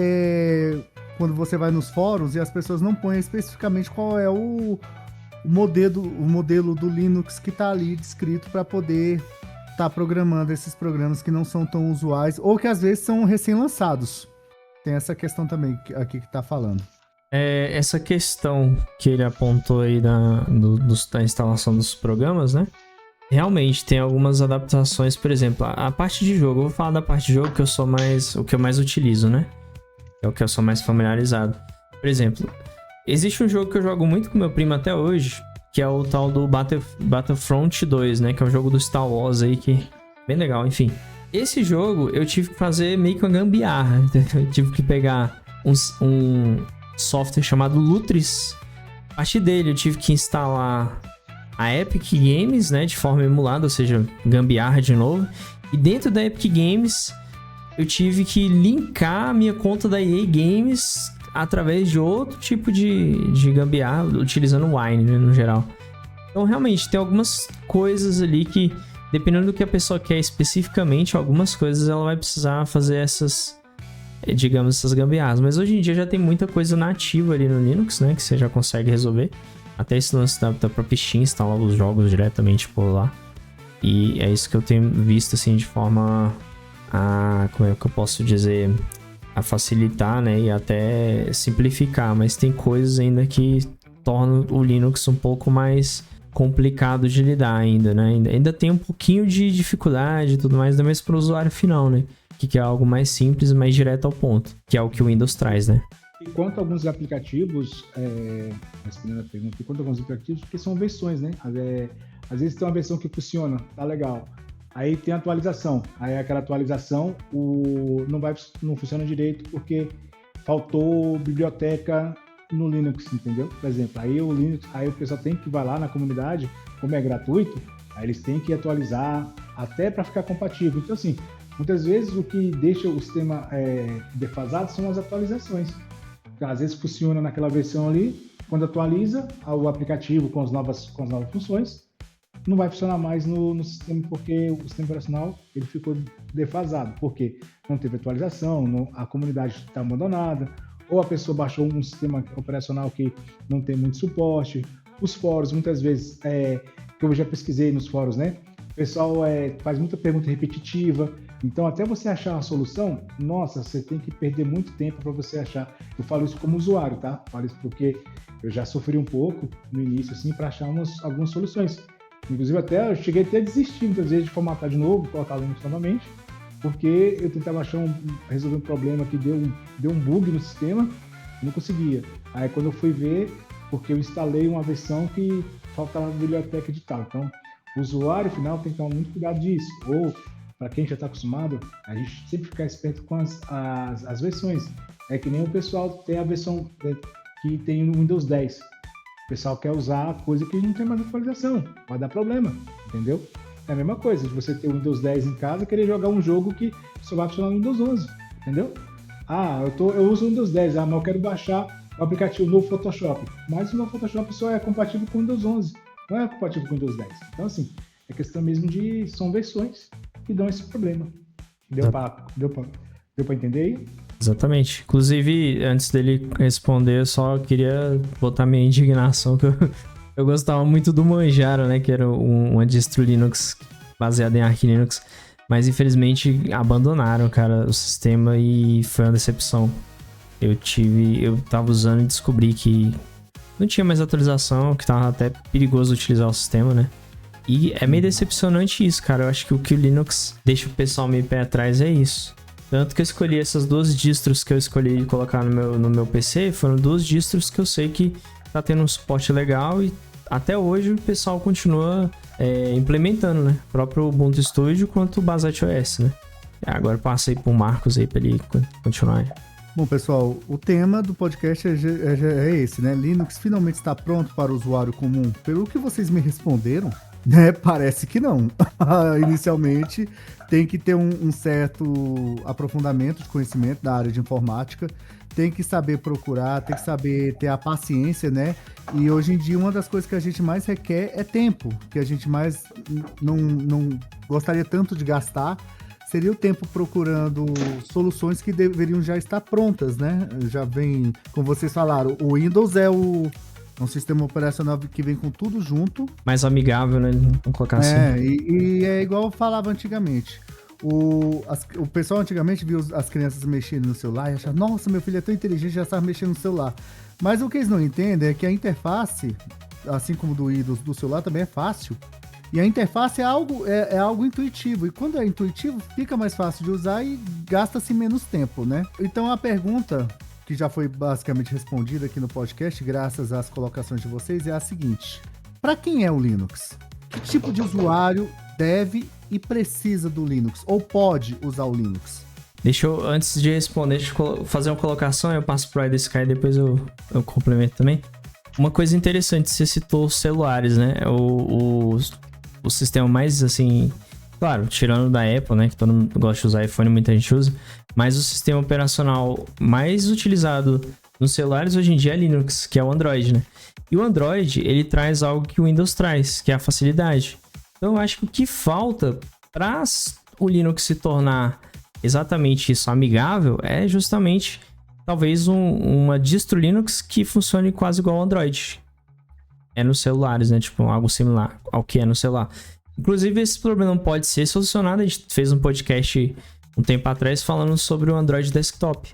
quando você vai nos fóruns e as pessoas não põem especificamente qual é o modelo do Linux que está ali descrito para poder estar programando esses programas que não são tão usuais ou que às vezes são recém-lançados. Tem essa questão também aqui que está falando. Essa questão que ele apontou aí da instalação dos programas, né? Realmente tem algumas adaptações, por exemplo, a parte de jogo. Eu vou falar da parte de jogo que o que eu mais utilizo, né? É o que eu sou mais familiarizado. Por exemplo, existe um jogo que eu jogo muito com meu primo até hoje, que é o tal do Battlefront 2, né? Que é um jogo do Star Wars aí, que é bem legal, enfim. Esse jogo eu tive que fazer meio que uma gambiarra. Eu tive que pegar um software chamado Lutris. A partir dele eu tive que instalar a Epic Games, né? De forma emulada, ou seja, gambiarra de novo. E dentro da Epic Games eu tive que linkar a minha conta da EA Games através de outro tipo de gambiarra, utilizando o Wine, né, no geral. Então, realmente, tem algumas coisas ali que, dependendo do que a pessoa quer especificamente, algumas coisas ela vai precisar fazer essas gambiarras. Mas hoje em dia já tem muita coisa nativa ali no Linux, né, que você já consegue resolver. Até esse lance da própria Steam, instalar os jogos diretamente por lá. E é isso que eu tenho visto, assim, de forma como é que eu posso dizer, a facilitar, né, e até simplificar, mas tem coisas ainda que tornam o Linux um pouco mais complicado de lidar ainda, né, ainda tem um pouquinho de dificuldade e tudo mais, ainda mais para o usuário final, né, que é algo mais simples, mais direto ao ponto, que é o que o Windows traz, né. E quanto a alguns aplicativos, respondendo a pergunta, porque são versões, né, às vezes tem uma versão que funciona, tá legal. Aí tem a atualização. Aí aquela atualização não funciona direito porque faltou biblioteca no Linux, entendeu? Por exemplo, aí o pessoal tem que vai lá na comunidade, como é gratuito, aí eles têm que atualizar até para ficar compatível. Então, assim, muitas vezes o que deixa o sistema defasado são as atualizações. Às vezes funciona naquela versão ali, quando atualiza o aplicativo com as novas funções, não vai funcionar mais no sistema porque o sistema operacional ele ficou defasado, porque não teve atualização, a comunidade está abandonada, ou a pessoa baixou um sistema operacional que não tem muito suporte. Os fóruns, muitas vezes, que eu já pesquisei nos fóruns, né? O pessoal faz muita pergunta repetitiva, então até você achar uma solução, nossa, você tem que perder muito tempo para você achar. Eu falo isso como usuário, tá? Falo isso porque eu já sofri um pouco no início, assim, para achar algumas soluções. Inclusive, eu cheguei até a desistir muitas vezes de formatar de novo, colocar o Linux novamente, porque eu tentava resolver um problema que deu um bug no sistema e não conseguia. Aí, quando eu fui ver, porque eu instalei uma versão que faltava a biblioteca de tal. Então, o usuário final tem que tomar muito cuidado disso. Ou, para quem já está acostumado, a gente sempre ficar esperto com as versões. É que nem o pessoal tem a versão que tem no Windows 10. O pessoal quer usar coisa que não tem mais atualização, vai dar problema, entendeu? É a mesma coisa de você ter o Windows 10 em casa e querer jogar um jogo que só vai funcionar no Windows 11, entendeu? Eu uso o Windows 10, mas eu quero baixar o aplicativo novo Photoshop, mas o novo Photoshop só é compatível com o Windows 11, não é compatível com o Windows 10. Então, assim, é questão mesmo são versões que dão esse problema. Deu pra entender aí? Exatamente. Inclusive, antes dele responder, eu só queria botar minha indignação, que eu gostava muito do Manjaro, né? Que era uma distro Linux baseada em Arch Linux. Mas, infelizmente, abandonaram, cara, o sistema e foi uma decepção. Eu tava usando e descobri que não tinha mais atualização, que tava até perigoso utilizar o sistema, né? E é meio decepcionante isso, cara. Eu acho que o que o Linux deixa o pessoal meio pé atrás é isso. Tanto que eu escolhi essas duas distros que eu escolhi colocar no meu PC, foram duas distros que eu sei que tá tendo um suporte legal e até hoje o pessoal continua implementando, né? O próprio Ubuntu Studio quanto o Basat OS, né? Agora passei pro Marcos aí pra ele continuar. Bom, pessoal, o tema do podcast é esse, né? Linux finalmente está pronto para o usuário comum. Pelo que vocês me responderam, né? Parece que não. Inicialmente, tem que ter um certo aprofundamento de conhecimento da área de informática, tem que saber procurar, tem que saber ter a paciência, né? E hoje em dia, uma das coisas que a gente mais requer é tempo, que a gente mais não gostaria tanto de gastar, seria o tempo procurando soluções que deveriam já estar prontas, né? Já vem, como vocês falaram, o Windows é um sistema operacional que vem com tudo junto. Mais amigável, né? Vamos colocar assim. E é igual eu falava antigamente. O pessoal antigamente viu as crianças mexendo no celular e achava, nossa, meu filho é tão inteligente, já sabe mexer no celular. Mas o que eles não entendem é que a interface, assim como do Windows, do celular, também é fácil. E a interface é algo intuitivo. E quando é intuitivo, fica mais fácil de usar e gasta-se menos tempo, né? Então a pergunta, que já foi basicamente respondida aqui no podcast, graças às colocações de vocês, é a seguinte. Para quem é o Linux? Que tipo de usuário deve e precisa do Linux? Ou pode usar o Linux? Deixa eu, antes de responder, fazer uma colocação, eu passo pro Sky e depois eu complemento também. Uma coisa interessante, você citou os celulares, né? O sistema mais, assim... Claro, tirando da Apple, né? Que todo mundo gosta de usar iPhone, muita gente usa. Mas o sistema operacional mais utilizado nos celulares hoje em dia é Linux, que é o Android, né? E o Android, ele traz algo que o Windows traz, que é a facilidade. Então, eu acho que o que falta para o Linux se tornar exatamente isso, amigável, é justamente, talvez, uma distro Linux que funcione quase igual ao Android. É nos celulares, né? Tipo, algo similar ao que é no celular. Inclusive, esse problema pode ser solucionado. A gente fez um podcast um tempo atrás falando sobre o Android Desktop.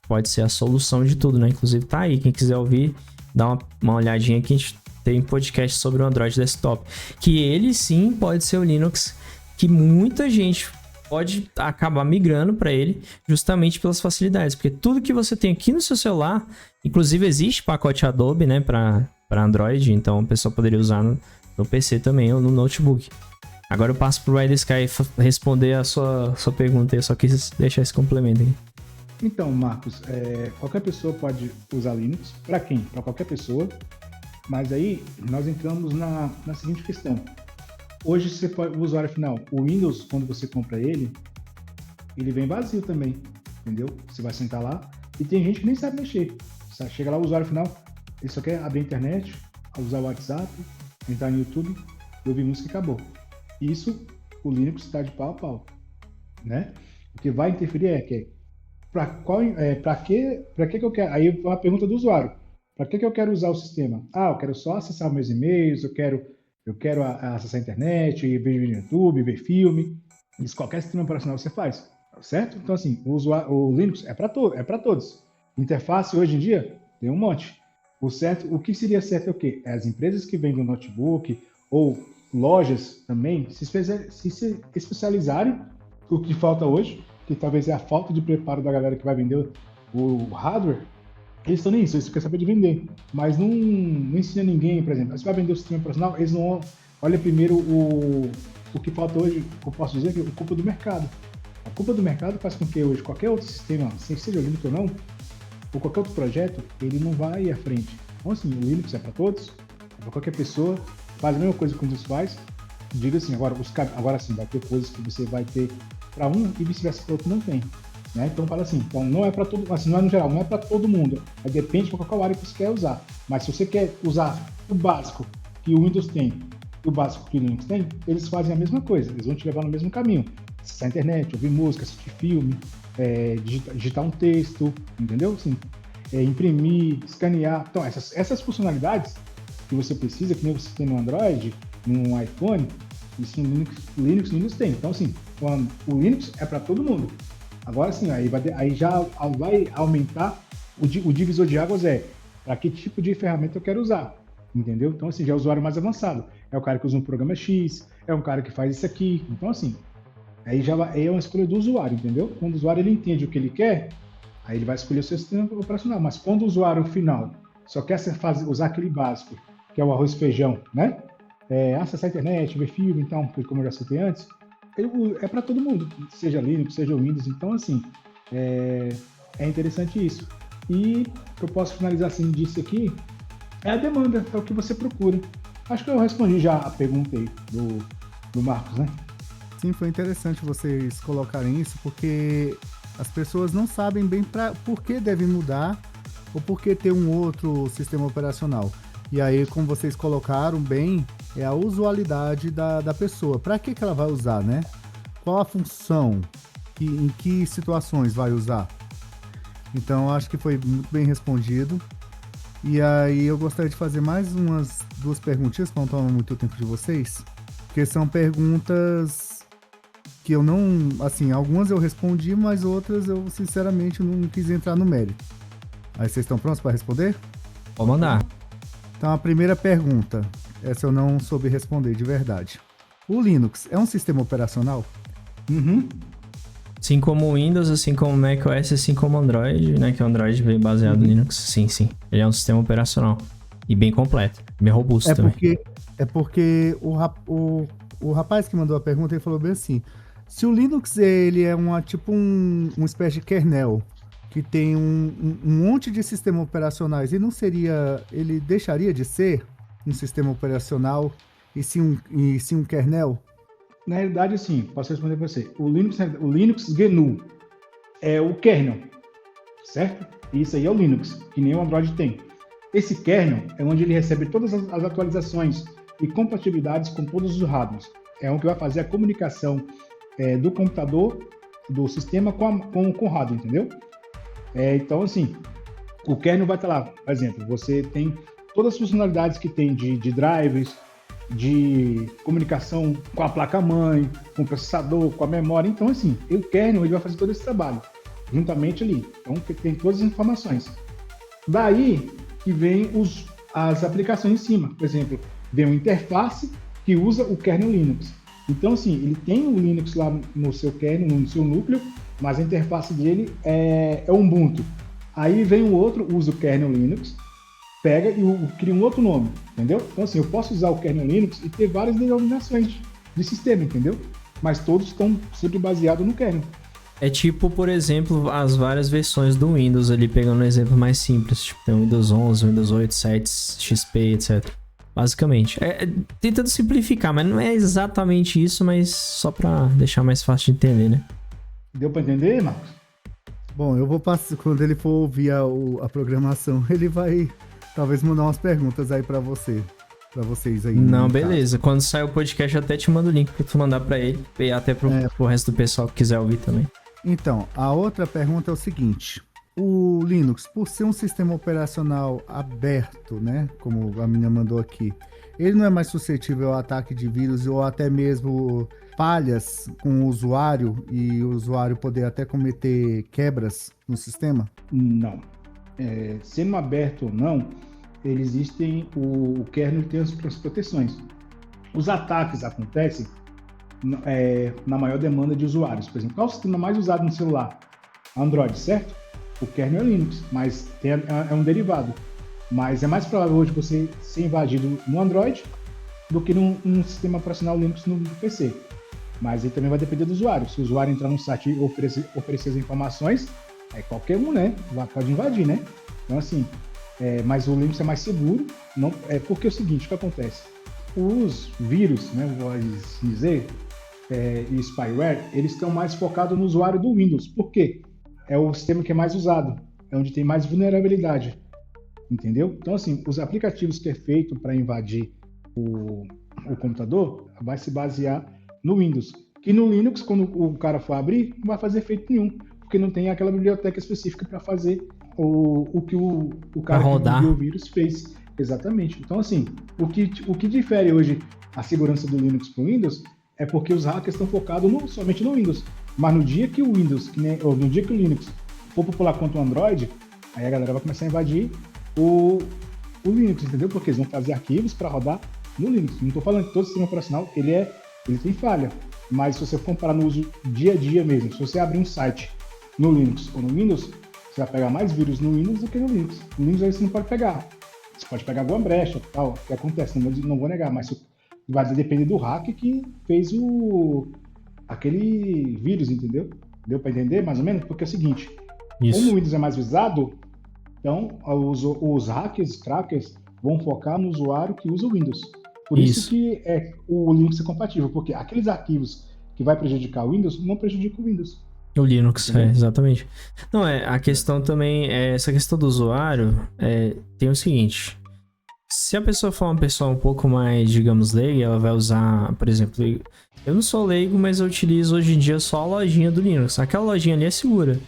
Pode ser a solução de tudo, né? Inclusive, tá aí. Quem quiser ouvir, dá uma olhadinha que a gente tem podcast sobre o Android Desktop. Que ele, sim, pode ser o Linux que muita gente pode acabar migrando para ele justamente pelas facilidades. Porque tudo que você tem aqui no seu celular, inclusive existe pacote Adobe, né? Para Android, então a pessoa poderia usar no PC também ou no notebook. Agora eu passo pro Ride Sky responder a sua pergunta. Eu só quis deixar esse complemento aí. Então, Marcos, qualquer pessoa pode usar Linux. Para quem? Para qualquer pessoa. Mas aí nós entramos na seguinte questão. Hoje você pode, o usuário final, o Windows, quando você compra ele vem vazio também, entendeu? Você vai sentar lá e tem gente que nem sabe mexer. Você chega lá, o usuário final, ele só quer abrir a internet, usar o WhatsApp, entrar no YouTube e ouvir música e acabou. Isso, o Linux está de pau a pau, né? O que vai interferir para que eu quero? Aí a pergunta do usuário: para que eu quero usar o sistema? Eu quero só acessar meus e-mails, eu quero acessar a internet, ver vídeo no YouTube, ver filme. Isso qualquer sistema operacional você faz, certo? Então assim, o Linux é para todos. Interface hoje em dia tem um monte. O que seria certo é o quê? É as empresas que vendem notebook ou lojas também se especializarem. O que falta hoje, que talvez é a falta de preparo da galera que vai vender o hardware, eles estão nisso, eles querem saber de vender, mas não ensina ninguém, por exemplo, se vai vender o sistema operacional, eles não olham primeiro o que falta hoje, eu posso dizer que é a culpa do mercado. A culpa do mercado faz com que hoje qualquer outro sistema, seja Linux ou não, ou qualquer outro projeto, ele não vai à frente. Então assim, o Linux é para todos, é para qualquer pessoa, faz a mesma coisa que o Windows faz. Diga assim, agora sim, vai ter coisas que você vai ter para um e vice-versa para outro não tem. Né? Então fala assim, então não é para todo, assim, não é no geral, não é para todo mundo. Aí depende de qual área que você quer usar. Mas se você quer usar o básico que o Windows tem e o básico que o Linux tem, eles fazem a mesma coisa, eles vão te levar no mesmo caminho. acessar a internet, ouvir música, assistir filme, digitar um texto, entendeu? Assim, imprimir, escanear. Então, essas funcionalidades que você precisa, que nem você tem no Android, no iPhone, isso no Linux tem. Então, assim, o Linux é para todo mundo. Agora, sim, aí já vai aumentar o divisor de águas para que tipo de ferramenta eu quero usar, entendeu? Então, assim, já é o usuário mais avançado. É o cara que usa um programa X, é um cara que faz isso aqui. Então, assim, aí é uma escolha do usuário, entendeu? Quando o usuário ele entende o que ele quer, aí ele vai escolher o seu sistema operacional. Mas quando o usuário final só quer usar aquele básico, que é o arroz e feijão, né? Acessar a internet, ver filme, então, como eu já citei antes, é para todo mundo, seja Linux, seja Windows. Então, assim, é interessante isso. E eu posso finalizar assim disso aqui, é a demanda, é o que você procura. Acho que eu respondi já a pergunta aí do Marcos, né? Sim, foi interessante vocês colocarem isso, porque as pessoas não sabem bem por que devem mudar ou por que ter um outro sistema operacional. E aí, como vocês colocaram bem, é a usualidade da pessoa. Para que ela vai usar, né? Qual a função? Em que situações vai usar? Então, acho que foi muito bem respondido. E aí, eu gostaria de fazer mais umas 2 perguntinhas, para não tomar muito tempo de vocês. Porque são perguntas que eu não... Assim, algumas eu respondi, mas outras eu, sinceramente, não quis entrar no mérito. Aí, vocês estão prontos para responder? Pode mandar. Então, a primeira pergunta, essa eu não soube responder de verdade. O Linux é um sistema operacional? Uhum. Assim como o Windows, assim como o macOS, assim como o Android, né? Que o Android veio baseado no Linux. Sim, sim. Ele é um sistema operacional. E bem completo. Bem robusto também. Porque o rapaz que mandou a pergunta, ele falou bem assim, se o Linux ele é uma espécie de kernel, que tem um monte de sistemas operacionais, ele deixaria de ser um sistema operacional e sim um kernel? Na realidade, sim, posso responder para você. O Linux GNU é o kernel, certo? Isso aí é o Linux, que nem o Android tem. Esse kernel é onde ele recebe todas as atualizações e compatibilidades com todos os hardwares. É onde vai fazer a comunicação do computador, do sistema com o hardware, entendeu? Então, assim, o kernel vai estar lá. Por exemplo, você tem todas as funcionalidades que tem de drivers, de comunicação com a placa-mãe, com o processador, com a memória. Então, assim, o kernel ele vai fazer todo esse trabalho, juntamente ali. Então, tem todas as informações. Daí que vem as aplicações em cima. Por exemplo, vem uma interface que usa o kernel Linux. Então, assim, ele tem o Linux lá no seu kernel, no seu núcleo, mas a interface dele é o Ubuntu. Aí vem o outro, usa o kernel Linux, pega e cria um outro nome, entendeu? Então, assim, eu posso usar o kernel Linux e ter várias denominações de sistema, entendeu? Mas todos estão sempre baseados no kernel. É tipo, por exemplo, as várias versões do Windows ali, pegando um exemplo mais simples. Tipo, tem o Windows 11, Windows 8, 7, XP, etc. Basicamente. Tentando simplificar, mas não é exatamente isso, mas só pra deixar mais fácil de entender, né? Deu pra entender, Marcos? Bom, eu vou passar, quando ele for ouvir a programação, ele vai talvez mandar umas perguntas aí pra vocês aí. Não, beleza. Quando sair o podcast, eu até te mando o link pra tu mandar pra ele. E até pro resto do pessoal que quiser ouvir também. Então, a outra pergunta é o seguinte. O Linux, por ser um sistema operacional aberto, né, como a menina mandou aqui, ele não é mais suscetível ao ataque de vírus ou até mesmo falhas com o usuário e o usuário poder até cometer quebras no sistema? Não. Sendo aberto ou não, existem o kernel tem as proteções. Os ataques acontecem na maior demanda de usuários. Por exemplo, qual é o sistema mais usado no celular? Android, certo? O kernel é Linux, mas é um derivado. Mas é mais provável hoje você ser invadido no Android do que num sistema operacional Linux no PC. Mas aí também vai depender do usuário. Se o usuário entrar no site e oferecer as informações, qualquer um, né? Pode invadir, né? Então, assim, mas o Linux é mais seguro. Não, porque é o seguinte, o que acontece? Os vírus, né, vou dizer, e spyware, eles estão mais focados no usuário do Windows. Por quê? É o sistema que é mais usado, é onde tem mais vulnerabilidade, entendeu? Então, assim, os aplicativos que é feito para invadir o computador vai se basear no Windows, Que no Linux, quando o cara for abrir, não vai fazer efeito nenhum, porque não tem aquela biblioteca específica para fazer o que o cara que enviou o vírus fez. Exatamente. Então, assim, o que difere hoje a segurança do Linux para o Windows é porque os hackers estão focados somente no Windows. Mas no dia que o Windows, ou no dia que o Linux for popular quanto o Android, aí a galera vai começar a invadir o Linux, entendeu? Porque eles vão fazer arquivos para rodar no Linux. Não estou falando que todo sistema operacional ele tem falha, mas se você comparar no uso dia a dia mesmo, se você abrir um site no Linux ou no Windows, você vai pegar mais vírus no Windows do que no Linux. No Linux aí você não pode pegar. Você pode pegar alguma brecha, tal, que acontece, não vou negar, mas vai depender do hack que fez aquele vírus, entendeu? Deu para entender mais ou menos? Porque é o seguinte, como o Windows é mais visado, então os hackers, crackers, vão focar no usuário que usa o Windows. Por isso que o Linux é compatível, porque aqueles arquivos que vai prejudicar o Windows não prejudicam o Windows. O Linux, exatamente. Não, a questão também, essa questão do usuário, tem o seguinte, se a pessoa for uma pessoa um pouco mais, digamos, leiga, ela vai usar, por exemplo, eu não sou leigo, mas eu utilizo hoje em dia só a lojinha do Linux. Aquela lojinha ali é segura.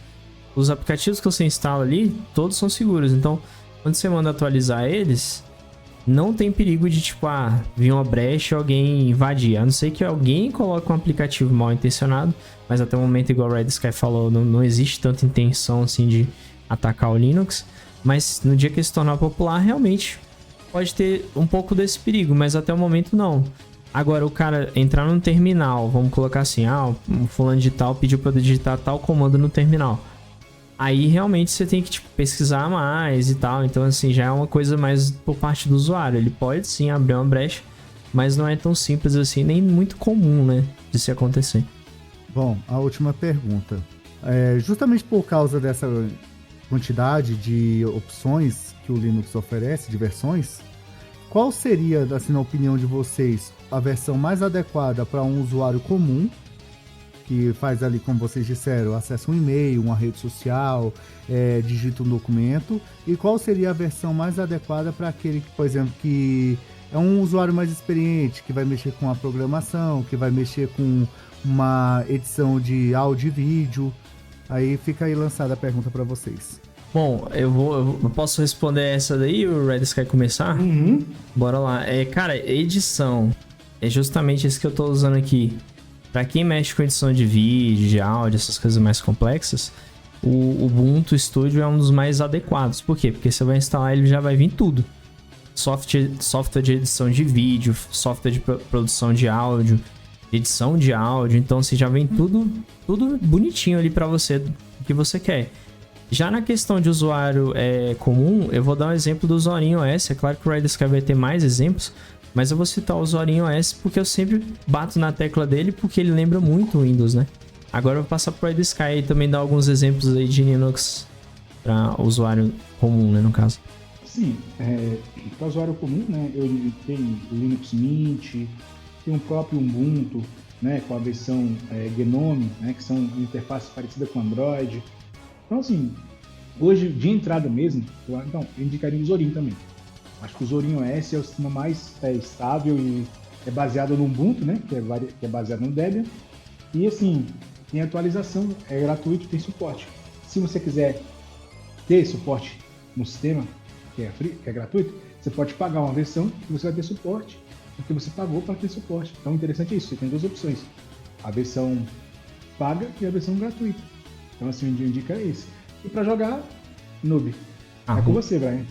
Os aplicativos que você instala ali, todos são seguros. Então, quando você manda atualizar eles, não tem perigo de, tipo, vir uma brecha e alguém invadir. A não ser que alguém coloque um aplicativo mal intencionado, mas até o momento, igual o Red Sky falou, não existe tanta intenção, assim, de atacar o Linux. Mas no dia que ele se tornar popular, realmente pode ter um pouco desse perigo, mas até o momento não. Agora, o cara entrar no terminal, vamos colocar assim, um fulano de tal pediu para digitar tal comando no terminal. Aí realmente você tem que, tipo, pesquisar mais e tal. Então, assim, já é uma coisa mais por parte do usuário. Ele pode sim abrir uma brecha, mas não é tão simples assim, nem muito comum, né, de se acontecer. Bom, a última pergunta. Justamente por causa dessa quantidade de opções que o Linux oferece, de versões, qual seria, assim, na opinião de vocês, a versão mais adequada para um usuário comum, que faz ali, como vocês disseram, acessa um e-mail, uma rede social, digita um documento, e qual seria a versão mais adequada para aquele, por exemplo, que é um usuário mais experiente, que vai mexer com a programação, que vai mexer com uma edição de áudio e vídeo? Aí fica aí lançada a pergunta para vocês. Bom, eu posso responder essa daí, o Redis quer começar? Uhum. Bora lá. Cara, edição é justamente isso que eu tô usando aqui. Pra quem mexe com edição de vídeo, de áudio, essas coisas mais complexas, o Ubuntu Studio é um dos mais adequados. Por quê? Porque você vai instalar, ele já vai vir tudo. Software de edição de vídeo, software de produção de áudio, edição de áudio. Então, você já vem tudo bonitinho ali pra você, o que você quer. Já na questão de usuário comum, eu vou dar um exemplo do Zorin OS. É claro que o Red Sky vai ter mais exemplos, mas eu vou citar o Zorin OS porque eu sempre bato na tecla dele, porque ele lembra muito o Windows, né? Agora eu vou passar pro Red Sky e também dar alguns exemplos aí de Linux para usuário comum, né, no caso. Sim, para usuário comum, né, eu tenho o Linux Mint, tem o próprio Ubuntu, né, com a versão Gnome, né, que são interfaces parecidas com Android. Então, assim, hoje, de entrada mesmo, eu indicaria o Zorin também. Acho que o Zorin OS é o sistema mais estável e é baseado no Ubuntu, né? Que é baseado no Debian. E, assim, tem atualização, é gratuito, tem suporte. Se você quiser ter suporte no sistema, que é gratuito, você pode pagar uma versão que você vai ter suporte, porque você pagou para ter suporte. Então, o interessante é isso, você tem duas opções. A versão paga e a versão gratuita. Então, assim, o indica é esse. E para jogar, Noob. É com você, Brian.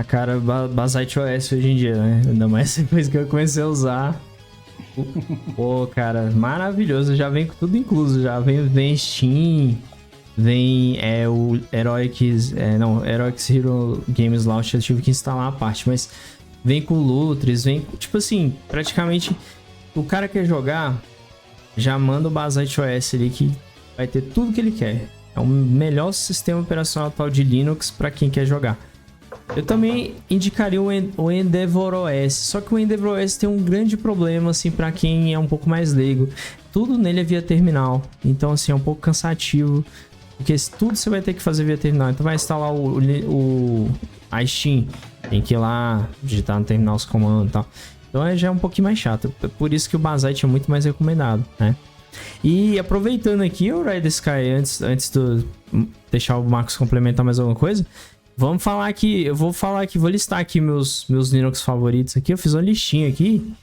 Cara, Basite OS hoje em dia, né? Ainda mais depois que eu comecei a usar. Pô, cara, maravilhoso. Já vem com tudo incluso. Já vem Steam, vem o Heroics Hero Games Launcher. Eu tive que instalar a parte, mas vem com Lutris, vem... Tipo assim, praticamente o cara quer jogar, já manda o Basite OS ali que vai ter tudo que ele quer. É o melhor sistema operacional atual de Linux para quem quer jogar. Eu também indicaria o Endeavor OS, só que o Endeavor OS tem um grande problema, assim, para quem é um pouco mais leigo. Tudo nele é via terminal, então, assim, é um pouco cansativo, porque tudo você vai ter que fazer via terminal. Então vai instalar a Steam, tem que ir lá, digitar no terminal os comandos e tal. Então já é um pouquinho mais chato, por isso que o Basite é muito mais recomendado, né? E aproveitando aqui o Ride the Sky, antes de deixar o Marcos complementar mais alguma coisa, vamos falar aqui, vou listar aqui meus Linux favoritos aqui. Eu fiz uma listinha aqui,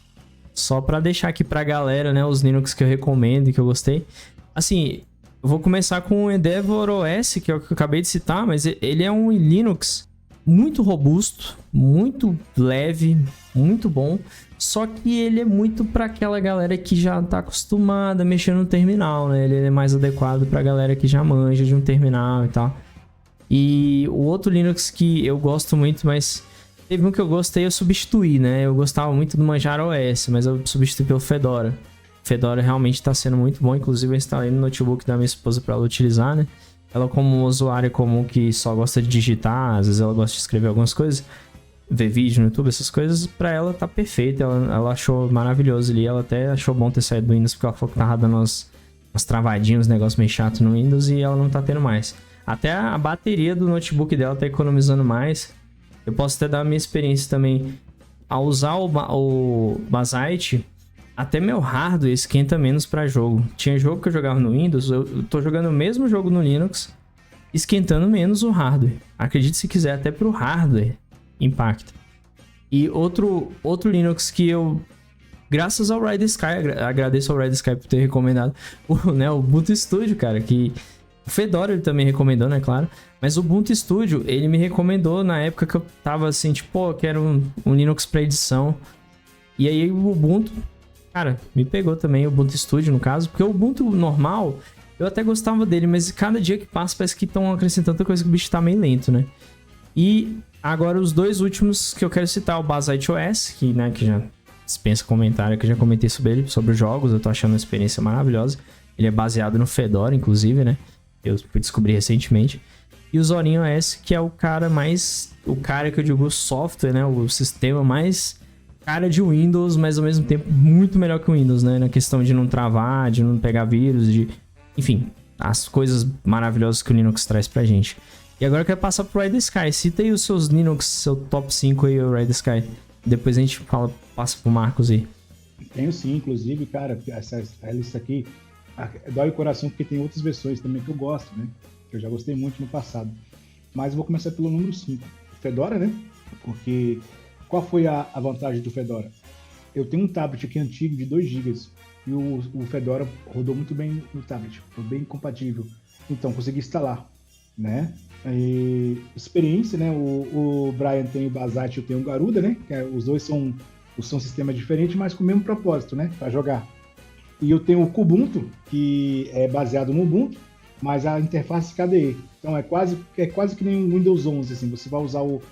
só pra deixar aqui pra galera, né, os Linux que eu recomendo e que eu gostei. Assim, eu vou começar com o Endeavor OS, que é o que eu acabei de citar, mas ele é um Linux muito robusto, muito leve, muito bom. Só que ele é muito pra aquela galera que já tá acostumada a mexer no terminal, né? Ele é mais adequado pra galera que já manja de um terminal e tal. E o outro Linux que eu gosto muito, mas teve um que eu gostei, eu substituí, né? Eu gostava muito do Manjaro OS, mas eu substituí pelo Fedora. Fedora realmente tá sendo muito bom, inclusive eu instalei no notebook da minha esposa pra ela utilizar, né? Ela, como usuária comum que só gosta de digitar, às vezes ela gosta de escrever algumas coisas, ver vídeo no YouTube, essas coisas, pra ela tá perfeito. Ela achou maravilhoso ali. Ela até achou bom ter saído do Windows, porque ela falou que tava dando umas travadinhas, uns negócios meio chato no Windows, e ela não tá tendo mais. Até a bateria do notebook dela tá economizando mais. Eu posso até dar a minha experiência também. Ao usar o Basite, até meu hardware esquenta menos pra jogo. Tinha jogo que eu jogava no Windows, eu tô jogando o mesmo jogo no Linux, esquentando menos o hardware. Acredite se quiser, até pro hardware impacta. E outro Linux que eu, graças ao Ride the Sky, agradeço ao Ride the Sky por ter recomendado, o Ubuntu Studio, cara, que o Fedora ele também recomendou, né, claro, mas o Ubuntu Studio, ele me recomendou na época que eu tava assim, tipo, pô, eu quero um Linux pra edição, e aí o Ubuntu, cara, me pegou também, o Ubuntu Studio no caso, porque o Ubuntu normal, eu até gostava dele, mas cada dia que passa parece que estão acrescentando tanta coisa que o bicho tá meio lento, né. E agora os dois últimos que eu quero citar, o Basite OS, que já dispensa comentário, que eu já comentei sobre ele, sobre os jogos, eu tô achando uma experiência maravilhosa. Ele é baseado no Fedora, inclusive, né? Eu fui descobrir recentemente. E o Zorin OS, que é o cara que eu digo software, né? O sistema mais cara de Windows, mas ao mesmo tempo muito melhor que o Windows, né? Na questão de não travar, de não pegar vírus, enfim, as coisas maravilhosas que o Linux traz pra gente. E agora eu quero passar pro Ride the Sky. Cita aí os seus Linux, seu top 5 aí, o Ride the Sky. Depois a gente passa pro Marcos aí. Tenho sim, inclusive, cara, essa lista aqui dói o coração porque tem outras versões também que eu gosto, né? Que eu já gostei muito no passado. Mas eu vou começar pelo número 5. Fedora, né? Porque qual foi a vantagem do Fedora? Eu tenho um tablet aqui antigo de 2 GB e o Fedora rodou muito bem no tablet. Foi bem compatível. Então, consegui instalar, né? E experiência, né? O Brian tem o Basite, eu tenho o Garuda, né? Que os dois são sistemas diferentes, mas com o mesmo propósito, né? Para jogar. E eu tenho o Kubuntu, que é baseado no Ubuntu, mas a interface KDE. Então é quase que nem o Windows 11, assim. Você vai usar o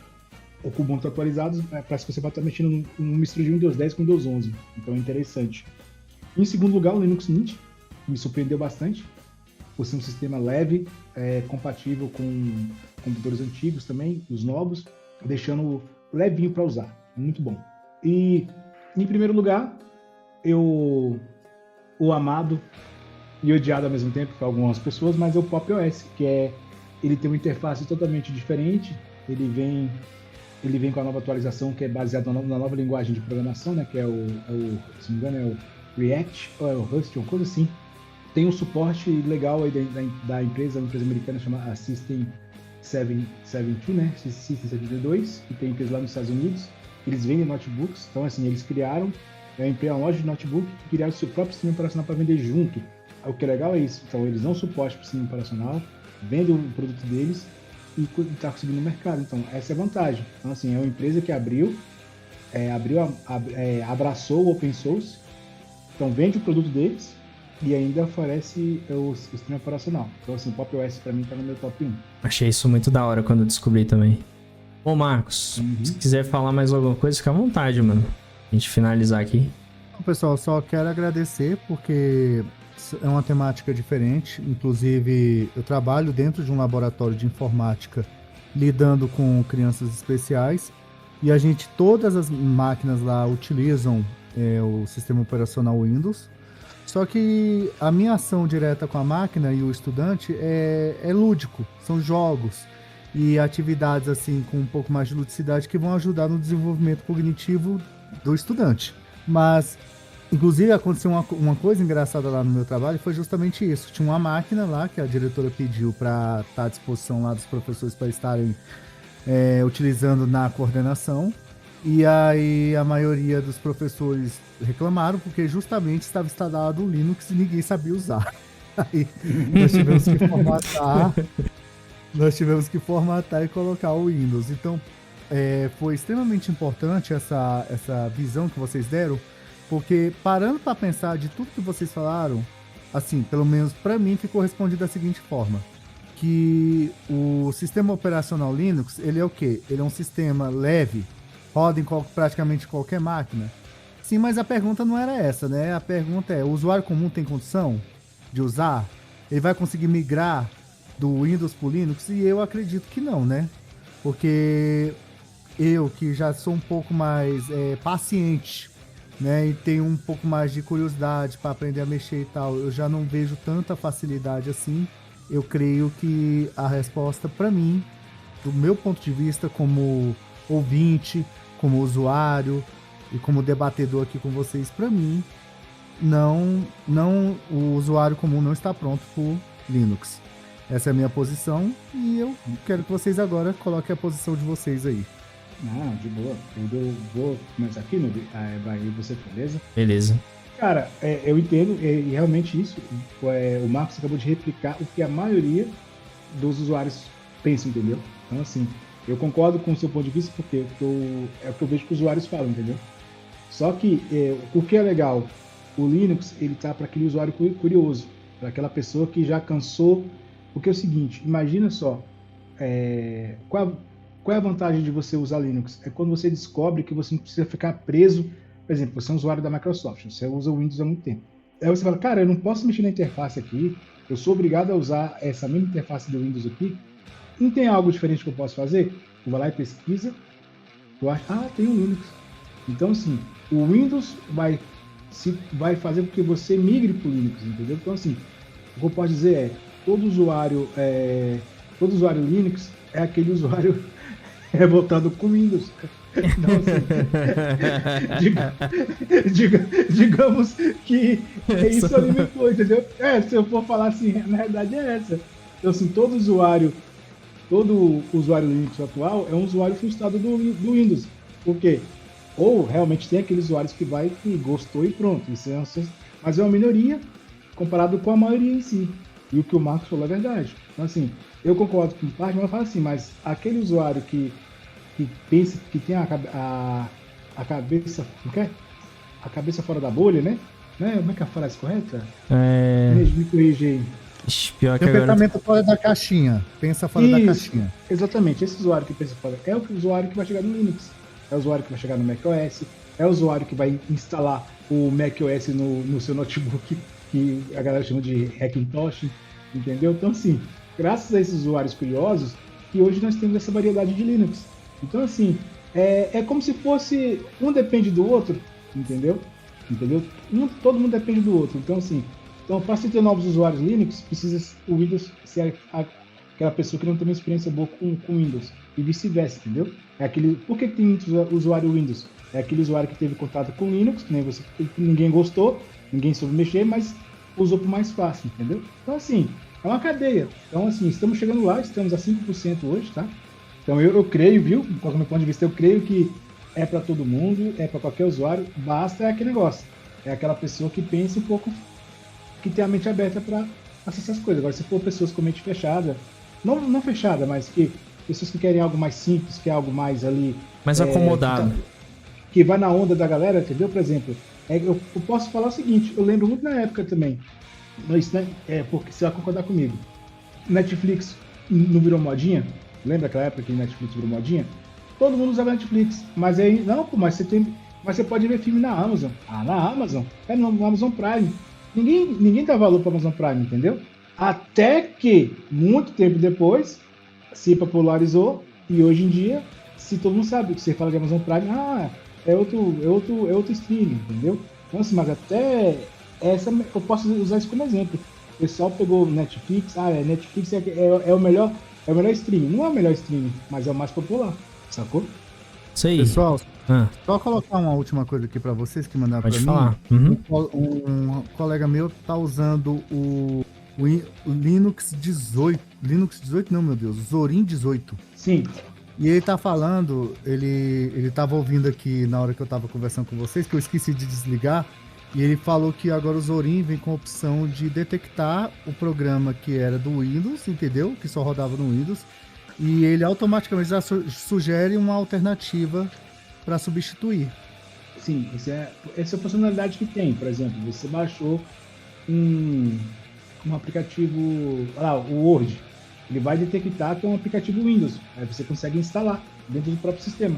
Kubuntu atualizado, parece que você vai estar mexendo num mistura de Windows 10 com Windows 11. Então é interessante. Em segundo lugar, o Linux Mint, que me surpreendeu bastante. Por ser um sistema leve, compatível com computadores antigos também, os novos, deixando levinho para usar. Muito bom. E, em primeiro lugar, o amado e odiado ao mesmo tempo por algumas pessoas, mas é o Pop! OS, ele tem uma interface totalmente diferente. Ele vem com a nova atualização, que é baseada na nova linguagem de programação, né, que é se não me engano, é o React, ou é o Rust, uma coisa assim. Tem um suporte legal aí da empresa, uma empresa americana chamada System 72, né? System 72, que tem empresa lá nos Estados Unidos. Eles vendem notebooks, então assim, eles criaram uma loja de notebook que criaram o seu próprio sistema operacional para vender junto. O que é legal é isso, então eles dão suporte para o sistema operacional, vendem o produto deles e está conseguindo no mercado. Então essa é a vantagem. Então assim, é uma empresa que abraçou o open source, então vende o produto deles e ainda oferece o sistema operacional. Então, assim, o Pop! OS pra mim tá no meu top 1. Achei isso muito da hora quando eu descobri também. Bom, Marcos, se quiser falar mais alguma coisa, fica à vontade, mano. A gente finalizar aqui. Pessoal, só quero agradecer porque é uma temática diferente. Inclusive, eu trabalho dentro de um laboratório de informática lidando com crianças especiais e todas as máquinas lá utilizam o sistema operacional Windows. Só que a minha ação direta com a máquina e o estudante é lúdico, são jogos e atividades assim com um pouco mais de ludicidade que vão ajudar no desenvolvimento cognitivo do estudante. Mas Inclusive, aconteceu uma coisa engraçada lá no meu trabalho, foi justamente isso. Tinha uma máquina lá que a diretora pediu para estar à disposição lá dos professores para estarem utilizando na coordenação. E aí a maioria dos professores reclamaram porque justamente estava instalado o Linux e ninguém sabia usar. Aí nós tivemos que formatar e colocar o Windows. Então, foi extremamente importante essa visão que vocês deram, porque parando para pensar de tudo que vocês falaram, assim, pelo menos para mim ficou respondido da seguinte forma, que o sistema operacional Linux, ele é o quê? Ele é um sistema leve, roda em praticamente qualquer máquina. Sim, mas a pergunta não era essa, né? A pergunta é, o usuário comum tem condição de usar? Ele vai conseguir migrar do Windows para o Linux? E eu acredito que não, né? Porque eu, que já sou um pouco mais paciente, né? E tenho um pouco mais de curiosidade para aprender a mexer e tal, eu já não vejo tanta facilidade assim. Eu creio que a resposta para mim, do meu ponto de vista como ouvinte, como usuário e como debatedor aqui com vocês, para mim, o usuário comum não está pronto para o Linux. Essa é a minha posição e eu quero que vocês agora coloquem a posição de vocês aí. Ah, de boa. Eu vou começar aqui, vai você, beleza? Beleza. Cara, eu entendo, e realmente isso, o Marcos acabou de replicar o que a maioria dos usuários pensam, entendeu? Então, assim, eu concordo com o seu ponto de vista, porque é o que eu vejo que os usuários falam, entendeu? Só que o que é legal, o Linux, ele tá para aquele usuário curioso, para aquela pessoa que já cansou, porque é o seguinte, imagina só, qual é a vantagem de você usar Linux? É quando você descobre que você não precisa ficar preso, por exemplo, você é um usuário da Microsoft, você usa o Windows há muito tempo. Aí você fala, cara, eu não posso mexer na interface aqui, eu sou obrigado a usar essa mesma interface do Windows aqui, não tem algo diferente que eu posso fazer? Eu vou lá e pesquisa, eu acho, tem um Linux. Então, assim, o Windows vai fazer com que você migre para o Linux, entendeu? Então, assim, o que eu posso dizer é, todo usuário Linux é aquele usuário revoltado com Windows. Então, assim, digamos que isso alimentou, entendeu? Se eu for falar assim, na realidade é essa. Então, assim, todo usuário Linux atual é um usuário frustrado do Windows. Por quê? Ou realmente tem aqueles usuários que gostou e pronto. Mas é uma minoria comparado com a maioria em si. E o que o Marcos falou é verdade. Então, assim, eu concordo com parte, mas eu falo assim, mas aquele usuário que pensa, que tem a cabeça, a cabeça fora da bolha, né? Como é que é a frase correta? Me corrige aí. Pior que pensamento fora da caixinha. Pensa fora da caixinha. Exatamente. Esse usuário que pensa fora é o usuário que vai chegar no Linux. É o usuário que vai chegar no macOS. É o usuário que vai instalar o macOS no seu notebook, que a galera chama de Hackintosh, entendeu? Então, assim, graças a esses usuários curiosos, que hoje nós temos essa variedade de Linux. Então, assim, é como se fosse um depende do outro, entendeu? Todo mundo depende do outro. Então, assim, para se ter novos usuários Linux, precisa o Windows ser aquela pessoa que não tem uma experiência boa com Windows. E vice-versa, entendeu? Por que tem muito usuário Windows? É aquele usuário que teve contato com Linux, que nem você, que ninguém gostou, ninguém soube mexer, mas usou por mais fácil, entendeu? Então, assim, é uma cadeia. Então, assim, estamos chegando lá, estamos a 5% hoje, tá? Então, eu creio, viu? Do meu ponto de vista, eu creio que é para todo mundo, é para qualquer usuário, basta aquele negócio. É aquela pessoa que pensa um pouco, que tem a mente aberta para acessar as coisas. Agora, se for pessoas com mente fechada, não fechada, mas que pessoas que querem algo mais simples, que é algo mais ali... Mais acomodado. Que vai na onda da galera, entendeu? Por exemplo, eu posso falar o seguinte, eu lembro muito na época também, porque você vai concordar comigo, Netflix não virou modinha? Lembra aquela época que Netflix virou modinha? Todo mundo usava Netflix, mas aí, mas você pode ver filme na Amazon. Na Amazon? No Amazon Prime. Ninguém dá valor para Amazon Prime, entendeu? Até que, muito tempo depois, se popularizou, e hoje em dia, se todo mundo sabe que você fala de Amazon Prime, é outro streaming, entendeu? Então, assim, mas até essa eu posso usar isso como exemplo. O pessoal pegou Netflix, Netflix é o melhor streaming. Não é o melhor streaming, mas é o mais popular, sacou? Isso aí. Pessoal, só colocar uma última coisa aqui para vocês que mandaram para mim. Pode falar. Um colega meu tá usando o Linux 18. Linux 18 não, meu Deus. Zorin 18. Sim. E ele tá falando, ele tava ouvindo aqui na hora que eu tava conversando com vocês, que eu esqueci de desligar, e ele falou que agora o Zorin vem com a opção de detectar o programa que era do Windows, entendeu? Que só rodava no Windows, e ele automaticamente já sugere uma alternativa para substituir. Essa é a funcionalidade que tem. Por exemplo, você baixou um aplicativo, o Word. Ele vai detectar que é um aplicativo Windows. Aí você consegue instalar dentro do próprio sistema.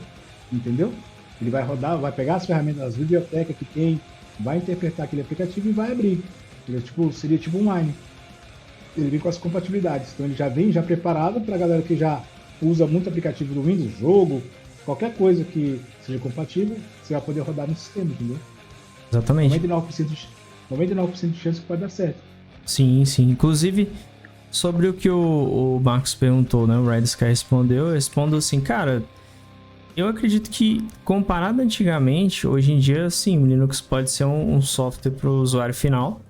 Entendeu? Ele vai rodar, vai pegar as ferramentas, as bibliotecas que tem, vai interpretar aquele aplicativo e vai abrir. Seria tipo um Wine. Ele vem com as compatibilidades. Então ele já vem preparado para a galera que já usa muito aplicativo do Windows, jogo, qualquer coisa que seja compatível, você vai poder rodar no sistema, entendeu? Exatamente. 99% de chance que pode dar certo. Sim. Inclusive, sobre o que o Marcos perguntou, né? O Red Sky respondeu. Eu respondo assim, cara, eu acredito que, comparado antigamente, hoje em dia, sim, o Linux pode ser um software para o usuário final.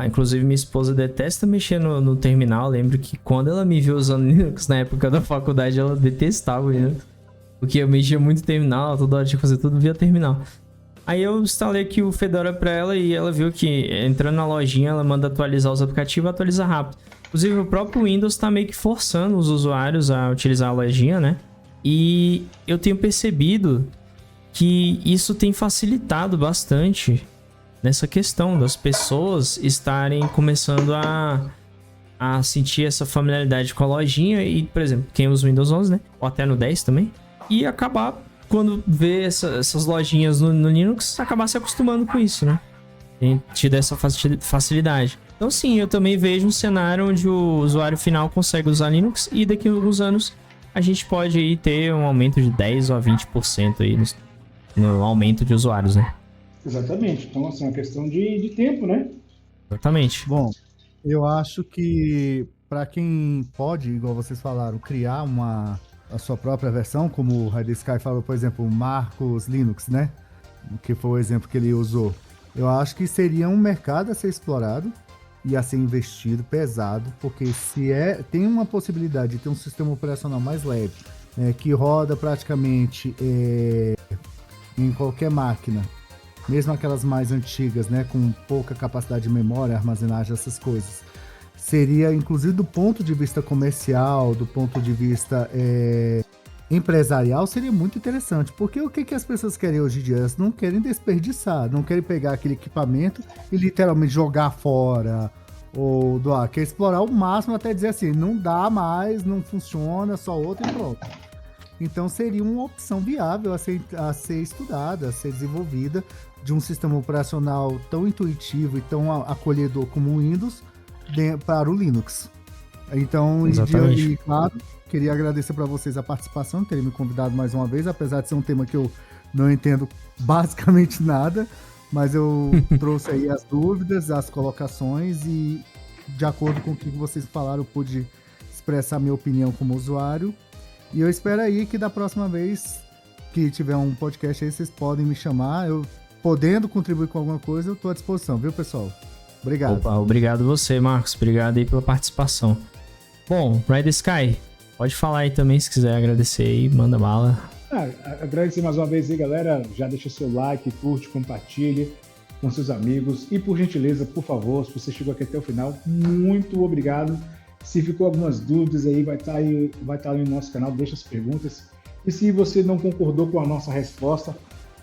Inclusive, minha esposa detesta mexer no terminal. Eu lembro que quando ela me viu usando Linux na época da faculdade, ela detestava o Linux. Porque eu mexia muito no terminal, toda hora tinha que fazer tudo via terminal. Aí eu instalei aqui o Fedora pra ela e ela viu que entrando na lojinha, ela manda atualizar os aplicativos, atualiza rápido. Inclusive, o próprio Windows tá meio que forçando os usuários a utilizar a lojinha, né? E eu tenho percebido que isso tem facilitado bastante nessa questão das pessoas estarem começando a sentir essa familiaridade com a lojinha e, por exemplo, quem usa o Windows 11, né? Ou até no 10 também. E acabar, quando vê essas lojinhas no Linux, acabar se acostumando com isso, né? Tem tido essa facilidade. Então sim, eu também vejo um cenário onde o usuário final consegue usar Linux e daqui a alguns anos a gente pode aí ter um aumento de 10 ou 20% aí no aumento de usuários, né? Exatamente. Então, assim, é uma questão de tempo, né? Exatamente. Bom, eu acho que para quem pode, igual vocês falaram, criar a sua própria versão, como o Red Sky falou, por exemplo, o Marcos Linux, né? Que foi o exemplo que ele usou. Eu acho que seria um mercado a ser explorado e a ser investido pesado, porque tem uma possibilidade de ter um sistema operacional mais leve, que roda praticamente em qualquer máquina, mesmo aquelas mais antigas, né, com pouca capacidade de memória, armazenagem, essas coisas. Seria, inclusive, do ponto de vista comercial, do ponto de vista empresarial, seria muito interessante. Porque o que as pessoas querem hoje em dia? Elas não querem desperdiçar, não querem pegar aquele equipamento e literalmente jogar fora, ou doar. Quer explorar o máximo até dizer assim, não dá mais, não funciona, só outro e pronto. Então seria uma opção viável a ser estudada, a ser desenvolvida, de um sistema operacional tão intuitivo e tão acolhedor como o Windows, para o Linux. Então, e claro, queria agradecer para vocês a participação, terem me convidado mais uma vez, apesar de ser um tema que eu não entendo basicamente nada, mas eu trouxe aí as dúvidas, as colocações e, de acordo com o que vocês falaram, eu pude expressar minha opinião como usuário. E eu espero aí que da próxima vez que tiver um podcast aí, vocês podem me chamar. Eu, podendo contribuir com alguma coisa, eu estou à disposição, viu, pessoal? Obrigado. Opa, obrigado você, Marcos. Obrigado aí pela participação. Bom, Red Sky, pode falar aí também se quiser agradecer aí, manda bala. Agradecer mais uma vez aí, galera. Já deixa seu like, curte, compartilhe com seus amigos. E por gentileza, por favor, se você chegou aqui até o final, muito obrigado. Se ficou algumas dúvidas aí, vai estar aí no nosso canal, deixa as perguntas. E se você não concordou com a nossa resposta,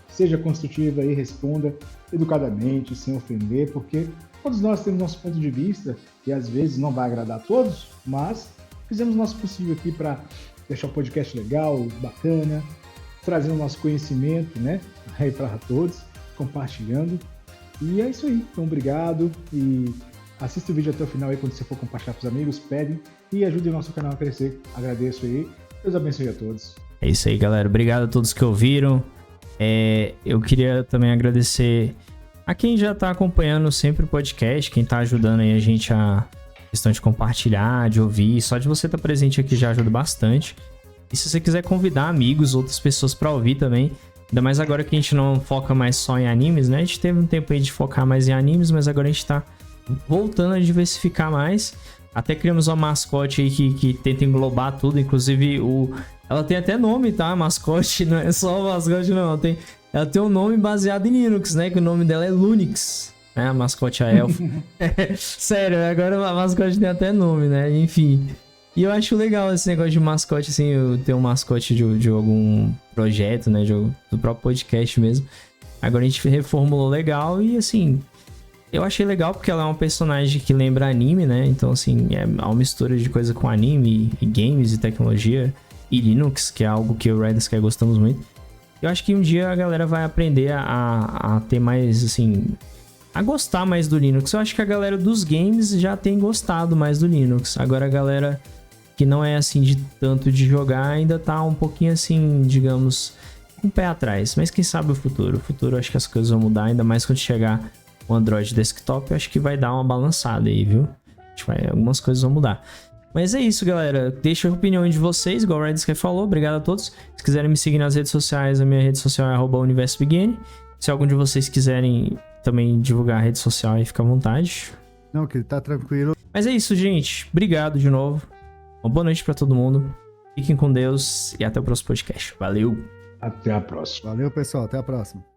seja construtiva aí, responda educadamente, sem ofender, porque todos nós temos nosso ponto de vista e às vezes não vai agradar a todos, mas fizemos o nosso possível aqui para deixar o podcast legal, bacana, trazendo o nosso conhecimento, né, aí para todos, compartilhando. E é isso aí. Então, obrigado e assista o vídeo até o final aí quando você for compartilhar com os amigos, pedem e ajude o nosso canal a crescer. Agradeço aí. Deus abençoe a todos. É isso aí, galera. Obrigado a todos que ouviram. Eu queria também agradecer a quem já tá acompanhando sempre o podcast, quem tá ajudando aí a gente a questão de compartilhar, de ouvir. Só de você estar presente aqui já ajuda bastante. E se você quiser convidar amigos, outras pessoas pra ouvir também, ainda mais agora que a gente não foca mais só em animes, né? A gente teve um tempo aí de focar mais em animes, mas agora a gente tá voltando a diversificar mais. Até criamos uma mascote aí que tenta englobar tudo, inclusive ela tem até nome, tá? A mascote, não é só o mascote, não. Ela tem um nome baseado em Linux, né? Que o nome dela é Lunix, né? A mascote, a elfa. Sério, agora a mascote tem até nome, né? Enfim. E eu acho legal esse negócio de mascote, assim, eu ter um mascote de algum projeto, né? Do próprio podcast mesmo. Agora a gente reformulou legal e, assim, eu achei legal porque ela é uma personagem que lembra anime, né? Então, assim, é uma mistura de coisa com anime e games e tecnologia e Linux, que é algo que eu e o Red Sky gostamos muito. Eu acho que um dia a galera vai aprender a ter mais, assim, a gostar mais do Linux. Eu acho que a galera dos games já tem gostado mais do Linux. Agora a galera que não é assim de tanto de jogar ainda tá um pouquinho assim, digamos, com o pé atrás. Mas quem sabe o futuro? O futuro eu acho que as coisas vão mudar, ainda mais quando chegar o Android Desktop. Eu acho que vai dar uma balançada aí, viu? Algumas coisas vão mudar. Mas é isso, galera. Deixa a opinião de vocês, igual o Red Sky falou. Obrigado a todos. Se quiserem me seguir nas redes sociais, a minha rede social é @universobegin. Se algum de vocês quiserem também divulgar a rede social aí, fica à vontade. Não, que tá tranquilo. Mas é isso, gente. Obrigado de novo. Uma boa noite pra todo mundo. Fiquem com Deus e até o próximo podcast. Valeu! Até a próxima. Valeu, pessoal. Até a próxima.